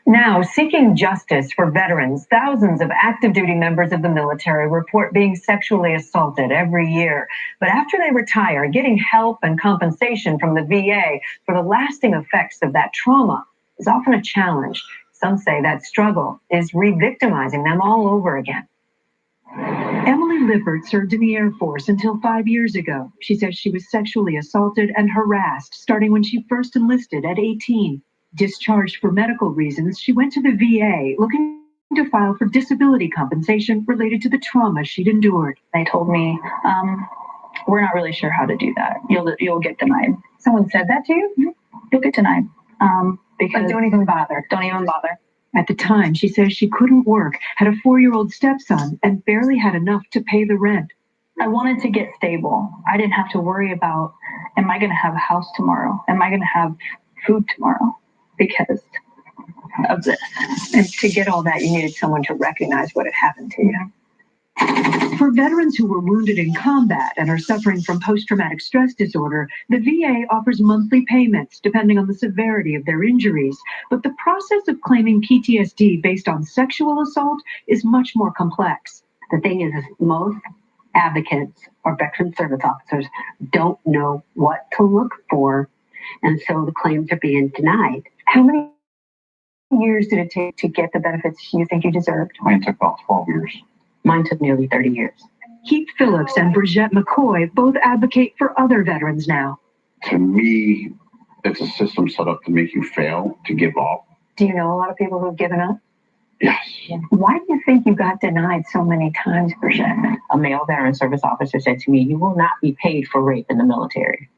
Now, seeking justice for veterans, thousands of active duty members of the military report being sexually assaulted every year. But after they retire, getting help and compensation from the VA for the lasting effects of that trauma is often a challenge. Some say that struggle is re-victimizing them all over again. Emily Lippert served in the Air Force until 5 years ago. She says she was sexually assaulted and harassed starting when she first enlisted at 18. Discharged for medical reasons, she went to the VA looking to file for disability compensation related to the trauma she'd endured. They told me, we're not really sure how to do that. You'll get denied. Someone said that to you? You'll get denied. Because Like, don't even bother. Don't even bother. At the time, she says she couldn't work, had a 4-year-old stepson, and barely had enough to pay the rent. I wanted to get stable. I didn't have to worry about, am I going to have a house tomorrow? Am I going to have food tomorrow? Because of this. And to get all that, you needed someone to recognize what had happened to you. For veterans who were wounded in combat and are suffering from post-traumatic stress disorder, the VA offers monthly payments depending on the severity of their injuries. But the process of claiming PTSD based on sexual assault is much more complex. The thing is most advocates or veteran service officers don't know what to look for, and so the claims are being denied. How many years did it take to get the benefits you think you deserved? Mine took about 12 years. Mine took nearly 30 years. Keith Phillips and Bridgette McCoy both advocate for other veterans now. To me, it's a system set up to make you fail, to give up. Do you know a lot of people who've given up? Yes. Why do you think you got denied so many times, Bridgette? A male veteran service officer said to me, "You will not be paid for rape in the military."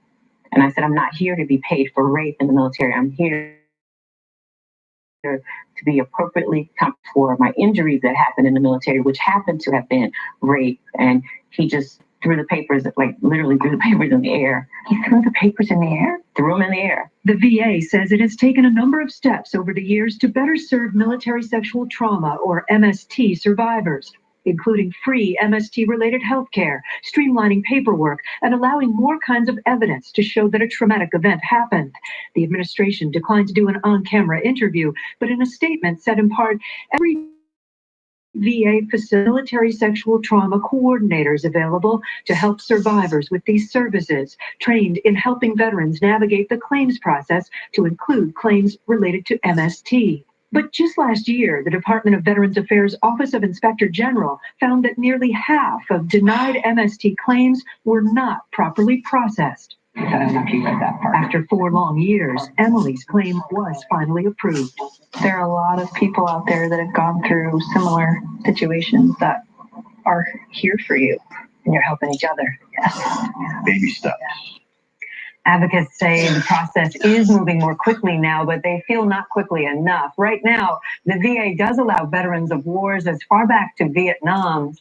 And I said, "I'm not here to be paid for rape in the military. I'm here to be appropriately compensated for my injuries that happened in the military, which happened to have been rape." And he just threw the papers, like literally threw the papers in the air. He threw the papers in the air? Threw them in the air. The VA says it has taken a number of steps over the years to better serve military sexual trauma, or MST, survivors, including free MST-related health care, streamlining paperwork, and allowing more kinds of evidence to show that a traumatic event happened. The administration declined to do an on-camera interview, but in a statement said in part, every VA military sexual trauma coordinators available to help survivors with these services, trained in helping veterans navigate the claims process to include claims related to MST. But just last year, the Department of Veterans Affairs Office of Inspector General found that nearly half of denied MST claims were not properly processed. I don't know if you read that part. After 4 long years, Emily's claim was finally approved. There are a lot of people out there that have gone through similar situations that are here for you. And you're helping each other. Yes. Baby steps. Advocates say the process is moving more quickly now, but they feel not quickly enough. Right now, the VA does allow veterans of wars as far back as Vietnam,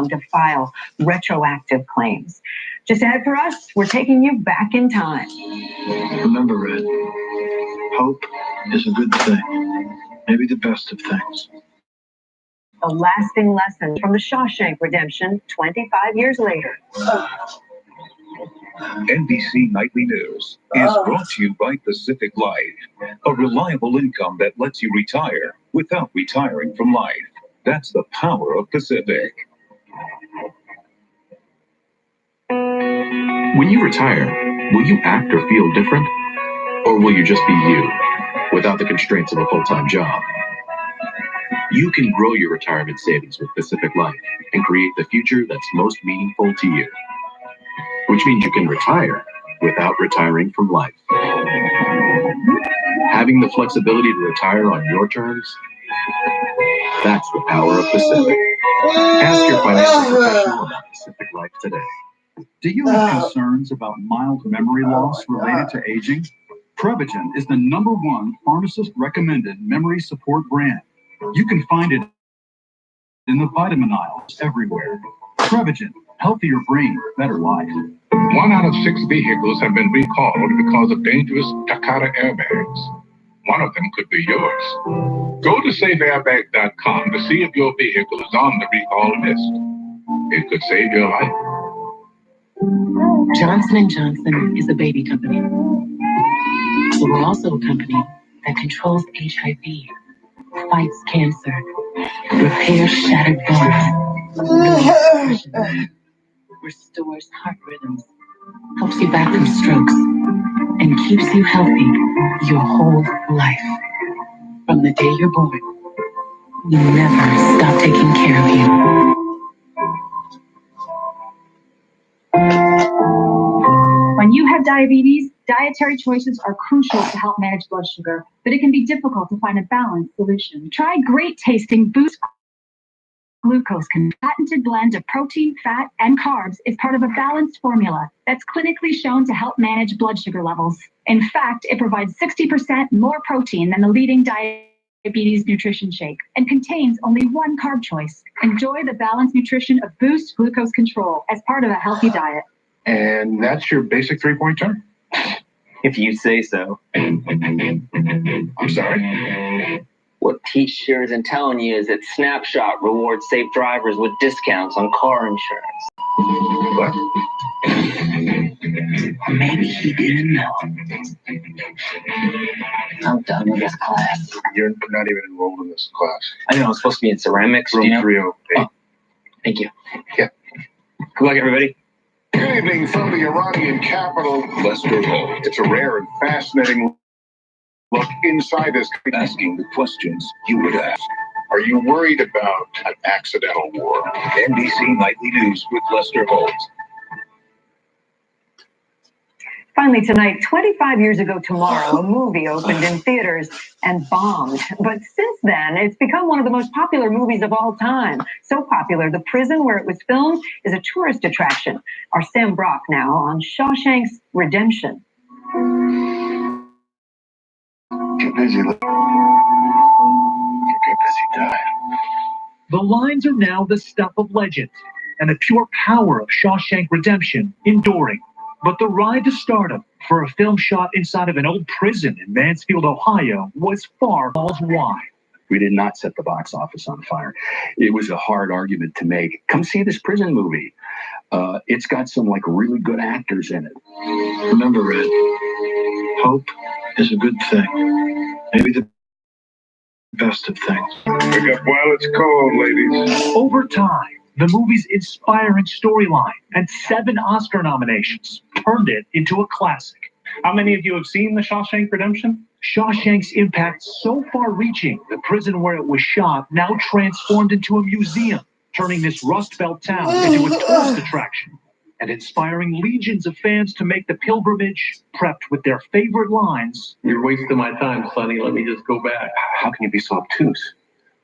to file retroactive claims. Just ahead for us, we're taking you back in time. Remember, Red, hope is a good thing, maybe the best of things. A lasting lesson from the Shawshank Redemption 25 years later. NBC Nightly News is brought to you by Pacific Life, a reliable income that lets you retire without retiring from life. That's the power of Pacific. When you retire, will you act or feel different? Or will you just be you, without the constraints of a full-time job? You can grow your retirement savings with Pacific Life and create the future that's most meaningful to you. which means you can retire without retiring from life. Having the flexibility to retire on your terms, that's the power of Pacific. Ask your financial professional about Pacific Life today. Do you have concerns about mild memory loss related to aging? Prevagen is the #1 pharmacist-recommended memory support brand. You can find it in the vitamin aisles everywhere. Prevagen, healthier brain, better life. 1 out of 6 vehicles have been recalled because of dangerous Takata airbags. One of them could be yours. Go to SaveAirBag.com to see if your vehicle is on the recall list. It could save your life. Johnson & Johnson is a baby company. But we're also a company that controls HIV, fights cancer, repairs shattered bones, restores heart rhythms, helps you back from strokes, and keeps you healthy your whole life. From the day you're born, we never stop taking care of you. When you have diabetes, dietary choices are crucial to help manage blood sugar, but it can be difficult to find a balanced solution. Try great tasting Boost Glucose. A patented blend of protein, fat, and carbs is part of a balanced formula that's clinically shown to help manage blood sugar levels. In fact, it provides 60% more protein than the leading diabetes nutrition shake and contains only 1 carb choice. Enjoy the balanced nutrition of Boost Glucose Control as part of a healthy diet. And that's your basic 3-point turn? If you say so. I'm sorry? What Teach sure isn't telling you is that Snapshot rewards safe drivers with discounts on car insurance. What? Or maybe he didn't know. I'm done with this class. You're not even enrolled in this class. I know I'm supposed to be in ceramics. Room do you know? 308. Oh, thank you. Yeah. Good luck, everybody. Good evening from the Iranian capital, Lester Holt. It's a rare and fascinating look inside this, asking the questions you would ask. Are you worried about an accidental war? NBC Nightly News with Lester Holt. Finally tonight, 25 years ago tomorrow, a movie opened in theaters and bombed. But since then, it's become one of the most popular movies of all time. So popular, the prison where it was filmed is a tourist attraction. Our Sam Brock now on Shawshank's Redemption. Get busy. Get busy dying. The lines are now the stuff of legend, and the pure power of Shawshank Redemption enduring. But the ride to stardom for a film shot inside of an old prison in Mansfield, Ohio, was far wide. We did not set the box office on fire. It was a hard argument to make. Come see this prison movie. It's got some really good actors in it. Remember, Red, hope is a good thing. Maybe the best of things. Pick up while it's cold, ladies. Over time, the movie's inspiring storyline and 7 Oscar nominations turned it into a classic. How many of you have seen The Shawshank Redemption? Shawshank's impact so far-reaching, the prison where it was shot now transformed into a museum, turning this Rust Belt town into a tourist attraction and inspiring legions of fans to make the pilgrimage, prepped with their favorite lines. You're wasting my time, Sonny. Let me just go back. How can you be so obtuse?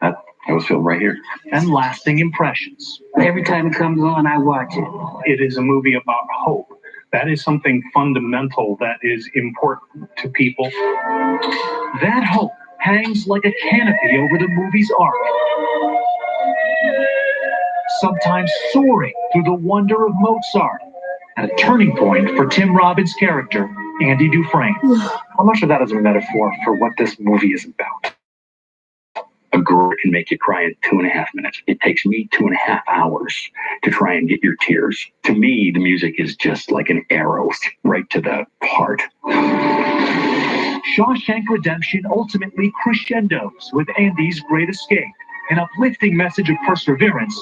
That was filmed right here. And lasting impressions. Every time it comes on, I watch it. It is a movie about hope. That is something fundamental that is important to people. That hope hangs like a canopy over the movie's arc, sometimes soaring through the wonder of Mozart, and a turning point for Tim Robbins' character, Andy Dufresne. How much of that is a metaphor for what this movie is about? A girl can make you cry in 2.5 minutes. It takes me 2.5 hours to try and get your tears. To me, the music is just like an arrow right to the heart. Shawshank Redemption ultimately crescendos with Andy's great escape, an uplifting message of perseverance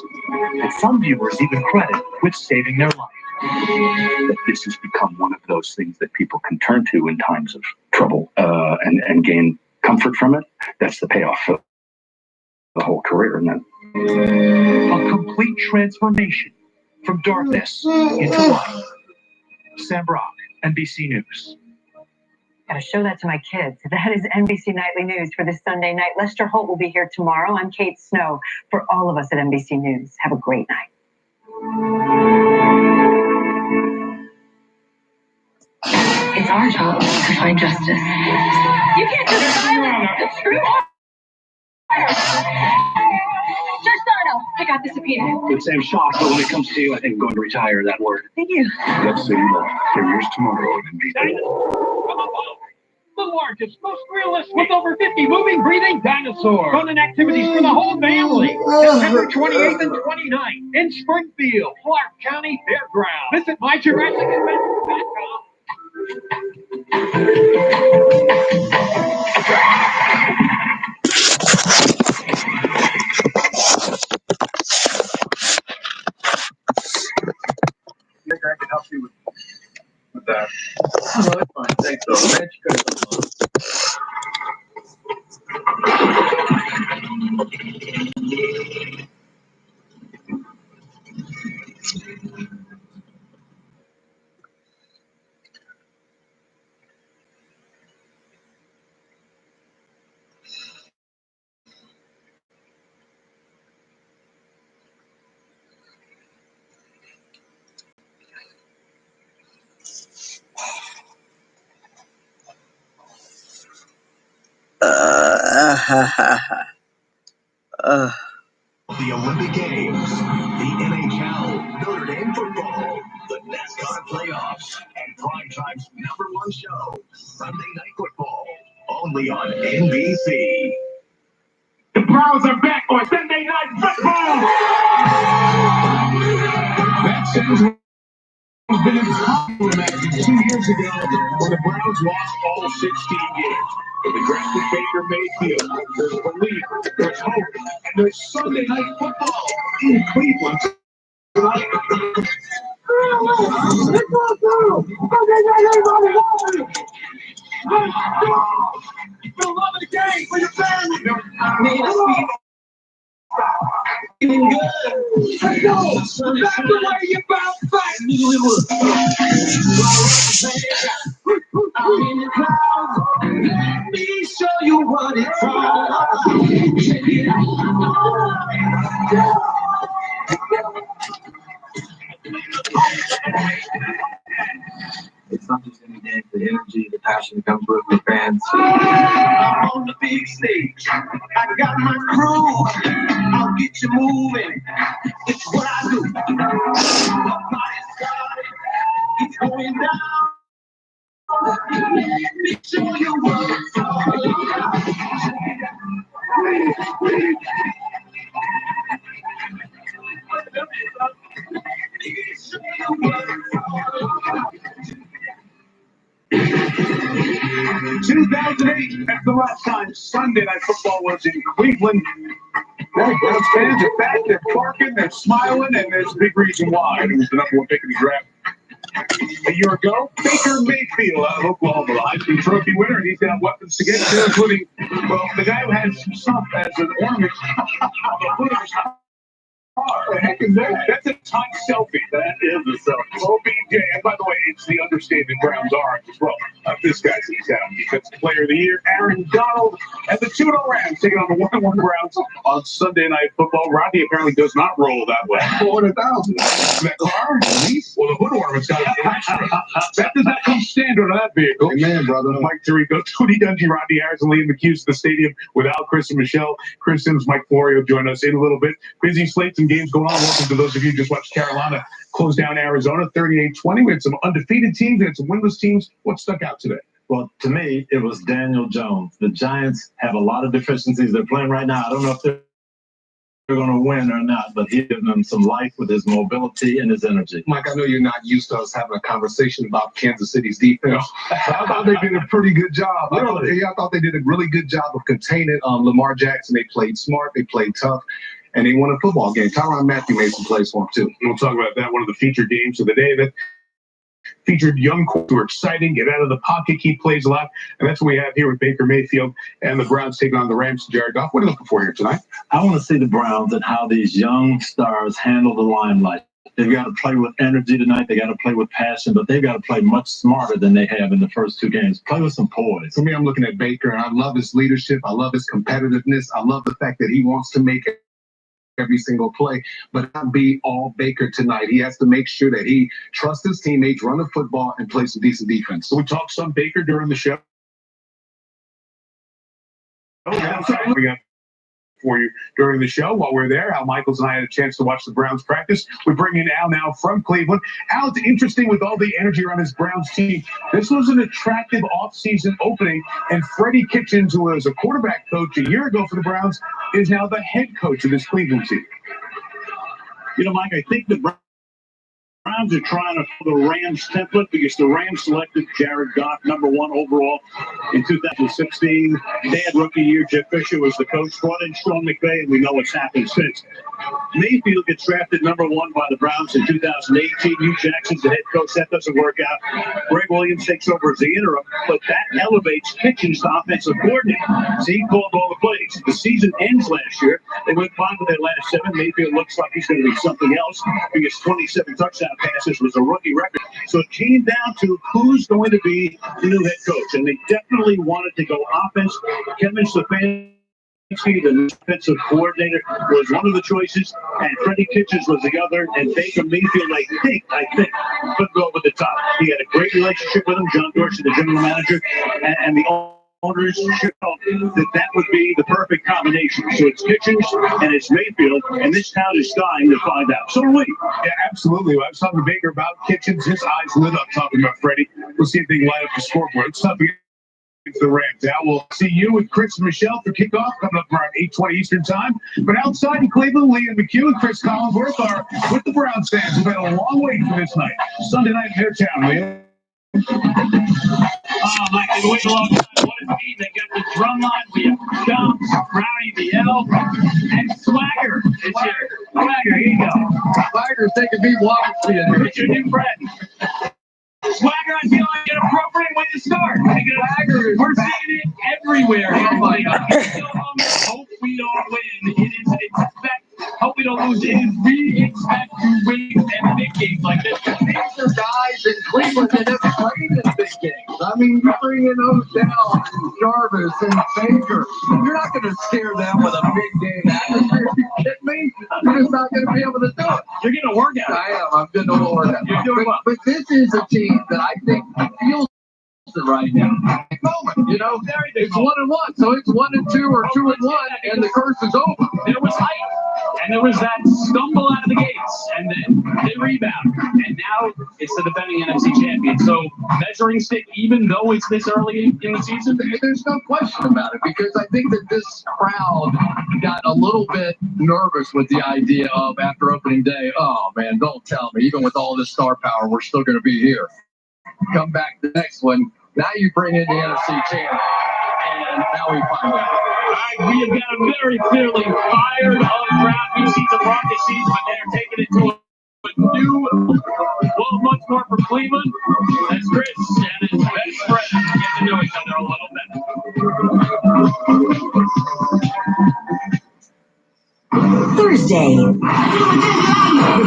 that some viewers even credit with saving their life. That this has become one of those things that people can turn to in times of trouble and gain comfort from it. That's the payoff for the whole career. And then a complete transformation from darkness into light. Sam Brock, NBC News. Gotta show that to my kids. That is NBC Nightly News for this Sunday night. Lester Holt will be here tomorrow. I'm Kate Snow. For all of us at NBC News, have a great night. It's our job to find justice. You can't just silence. Screw off. Judge Darno, I got the subpoena. Good same shock, but when it comes to you, I think I'm going to retire that word. Thank you. Let's City Law premieres tomorrow on NBC. The largest, most realistic, with over 50 moving, breathing dinosaurs. Fun and activities for the whole family. September 28th and 29th in Springfield, Clark County Fairgrounds. Visit myJurassicAdventure.com. I can help you with that. Oh, no, it's fine. Thanks, though. Man, you could have come on. The Olympic Games, the NHL, Notre Dame football, the NASCAR playoffs, and Primetime's #1 show, Sunday Night Football, only on NBC. The Browns are back on Sunday Night Football. That sentence has been impossible to imagine 2 years ago when the Browns lost all 16 games. But the drafted Baker Mayfield, there's belief, there's hope, and there's Sunday Night Football in Cleveland tonight. The love of the game for your family. Feeling good. Let's go. That's the way you bounce back. I'm in the clouds. Let me show you what it's all about. Check it out. It's not just any game, the energy, the passion that comes with the fans. I'm on the big stage. I got my crew. I'll get you moving. It's what I do. My body's started. It's going down. Let me show you what it's all about. Let me show you what it's all about. 2008, that's the last time Sunday Night Football was in Cleveland. Well, Browns fans are back, they're barking, they're smiling, and there's a big reason why. It was the #1 pick in the draft a year ago. Baker Mayfield out of Oklahoma, the Heisman Trophy winner, and he's got weapons to get to, including, well, the guy who had some stuff as an ornament on the hood of his car. What the heck is that? That's a tight selfie. That is a selfie. OBJ, and by the way, it's the understated Browns are as well. This guy's he's out. Defensive Player of the Year, Aaron Donald, and the 2-0 Rams taking on the 1-1 Browns on Sunday Night Football. Rodney apparently does not roll that way. 400,000. That car? Well, the hood ornament's got to be extra. That does not come standard on that vehicle. Amen, brother. Mike Tirico, Tony Dungy, Rodney Harrison, Liam McHughes to the stadium without Chris and Michelle. Chris Sims, Mike Florio join us in a little bit. Busy slate, some games going on. Welcome to those of you who just watched Carolina close down Arizona 38-20. We had some undefeated teams, we had some winless teams. What stuck out today? Well, to me, it was Daniel Jones. The Giants have a lot of deficiencies. They're playing right now. I don't know if they're going to win or not, but he's giving them some life with his mobility and his energy. Mike, I know you're not used to us having a conversation about Kansas City's defense. I thought they did a pretty good job. Really? I thought they did a really good job of containing Lamar Jackson. They played smart. They played tough. And they won a football game. Tyrann Mathieu made some plays for him, too. We'll talk about that. One of the featured games of the day that featured young quarterbacks who are exciting, get out of the pocket, keep plays alive. And that's what we have here with Baker Mayfield and the Browns taking on the Rams. Jared Goff, what are you looking for here tonight? I want to see the Browns and how these young stars handle the limelight. They've got to play with energy tonight. They got to play with passion, but they've got to play much smarter than they have in the first two games. Play with some poise. For me, I'm looking at Baker, and I love his leadership. I love his competitiveness. I love the fact that he wants to make every single play, but not be all Baker tonight. He has to make sure that he trusts his teammates, run the football, and play some decent defense. So we talked some Baker during the show. Oh, yeah, we got for you during the show while we're there. Al Michaels and I had a chance to watch the Browns practice. We bring in Al now from Cleveland. Al, it's interesting with all the energy around his Browns team. This was an attractive offseason opening, and Freddie Kitchens, who was a quarterback coach a year ago for the Browns, is now the head coach of this Cleveland team. You know, Mike, I think the Browns are trying to follow the Rams template because the Rams selected Jared Goff #1 overall in 2016. They had rookie year. Jeff Fisher was the coach, brought in Sean McVay, and we know what's happened since. Mayfield gets drafted #1 by the Browns in 2018. Hugh Jackson's the head coach. That doesn't work out. Greg Williams takes over as the interim, but that elevates Kitchens to offensive coordinator. So he called all the plays. The season ends last year. They went 5 with their last 7. Mayfield looks like he's going to be something else because 27 touchdowns passes was a rookie record. So it came down to who's going to be the new head coach. And they definitely wanted to go offense. Kevin Stefanski, the defensive coordinator, was one of the choices, and Freddie Kitchens was the other, and Baker Mayfield, I think, could go over the top. He had a great relationship with him, John Dorsey, the general manager, and the owners felt that would be the perfect combination. So it's Kitchens and it's Mayfield, and this town is dying to find out. So are we. Yeah, absolutely. I was talking to Baker about Kitchens. His eyes lit up talking about Freddie. We'll see if they can light up the scoreboard. It's nothing against the Rams. Al, we'll see you with Chris and Michelle for kickoff coming up around 8:20 Eastern Time. But outside in Cleveland, Liam McHugh and Chris Collinsworth are with the Browns fans who've been a long wait for this night. Sunday night in their town, Liam. Oh, Mike, they wait a long time. What a team. They got the drum line. We have Dumps, Brownie, the Elf, and Swagger. It's here. Swagger, here you go. Swagger's taking me walking to you. It's your new friend. Swagger, I feel like an appropriate way to start. Swagger, we're seeing it everywhere. Oh my God. Hope we don't win. It is expect. Hope we don't lose. It is we expect to win and big games like this. These are guys in Cleveland that have played in big games. I mean, you bring in Odell and Jarvis and Baker. You're not going to scare them with a big game atmosphere. Are you kidding me? You're just not going to be able to do it. You're getting a workout. I am. I'm getting a workout. You're doing well. But this is a team that I think feels it right now. Moment, you know, it's 1-1, so it's 1-2 or 2-1, and the curse is over. There was hype, and there was that stumble out of the gates, and then they rebound, and now it's the defending NFC champion. So measuring stick, even though it's this early in the season, there's no question about it, because I think that this crowd got a little bit nervous with the idea of after opening day, oh man, don't tell me, even with all this star power, we're still going to be here. Come back the next one. Now you bring in the NFC champ, and now we find out. All right, we have got a very clearly fired up crowd. We've seen the Rockets season, but they're taking it to a new, well, much more for Cleveland. That's Chris and his best friend get to know each other a little bit. Thursday, the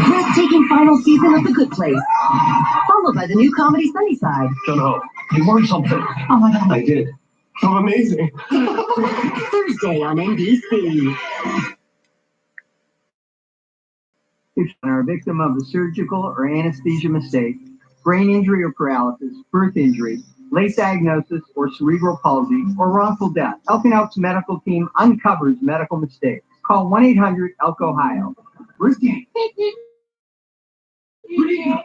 breathtaking final season of The Good Place, followed by the new comedy Sunnyside. John Ho, you learned something. Oh my God. I did. So amazing. Thursday on NBC. If you are a victim of a surgical or anesthesia mistake, brain injury or paralysis, birth injury, late diagnosis or cerebral palsy, or wrongful death, Helping Out's medical team uncovers medical mistakes. Call 1-800-ELK-OHIO. Brucey. The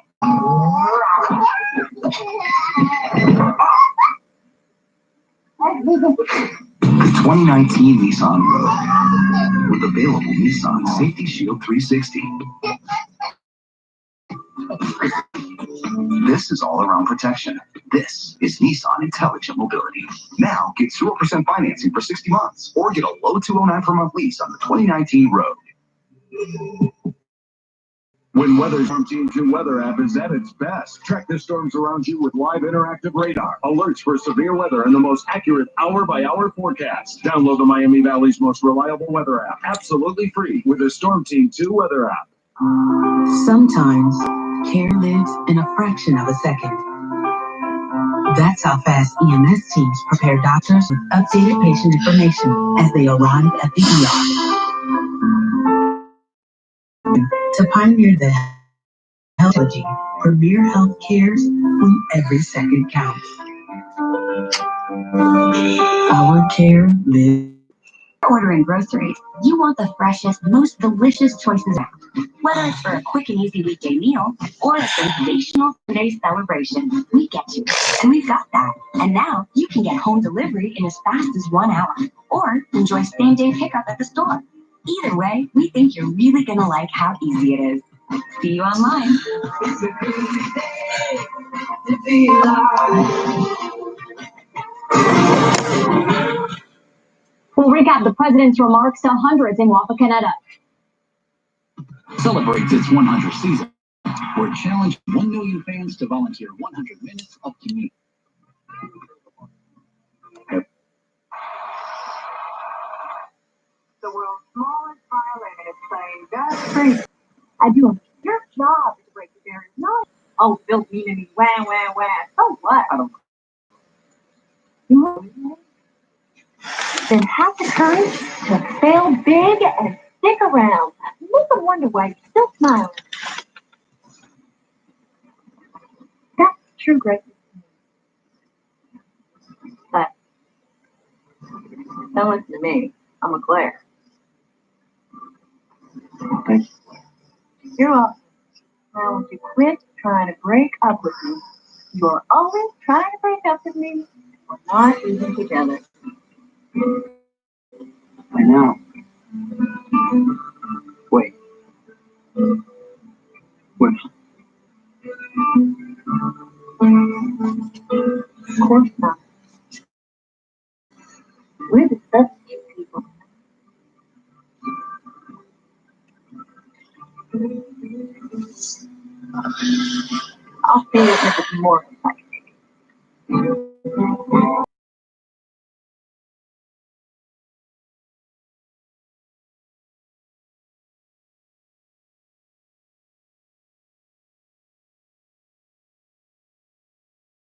2019 Nissan Rogue with available Nissan Safety Shield 360. This is all-around protection. This is Nissan Intelligent Mobility. Now get 0% financing for 60 months or get a low $209 per month lease on the 2019 Rogue. When Weather Storm Team 2 weather app is at its best, track the storms around you with live interactive radar, alerts for severe weather, and the most accurate hour-by-hour forecast. Download the Miami Valley's most reliable weather app, absolutely free, with the Storm Team 2 weather app. Sometimes, care lives in a fraction of a second. That's how fast EMS teams prepare doctors with updated patient information as they arrive at the ER. To pioneer the healthology, Premier Health cares when every second counts. Our care lives. Ordering groceries, you want the freshest, most delicious choices out. Whether it's for a quick and easy weekday meal or a sensational Sunday celebration, we get you. And we've got that. And now you can get home delivery in as fast as 1 hour or enjoy same-day pickup at the store. Either way, we think you're really going to like how easy it is. See you online. We'll recap the president's remarks to hundreds in Wapakoneta. Celebrates its 100th season, where it challenged 1 million fans to volunteer 100 minutes of community. The world's smallest violin is playing just free. I do. Your job is to break the barrier. No. Oh, Bill mean any wah, wah, wah. So what? I don't know. Then have the courage to fail big and stick around. Make them wonder why you're still smiling. That's true greatness. But don't listen to me. I'm a Claire. Thank you. You're awesome. Now, would you quit trying to break up with me? You're always trying to break up with me. We're not even together. I know. Wait. Wait. Of course not. We're the substitute people. I'll see you at the morning.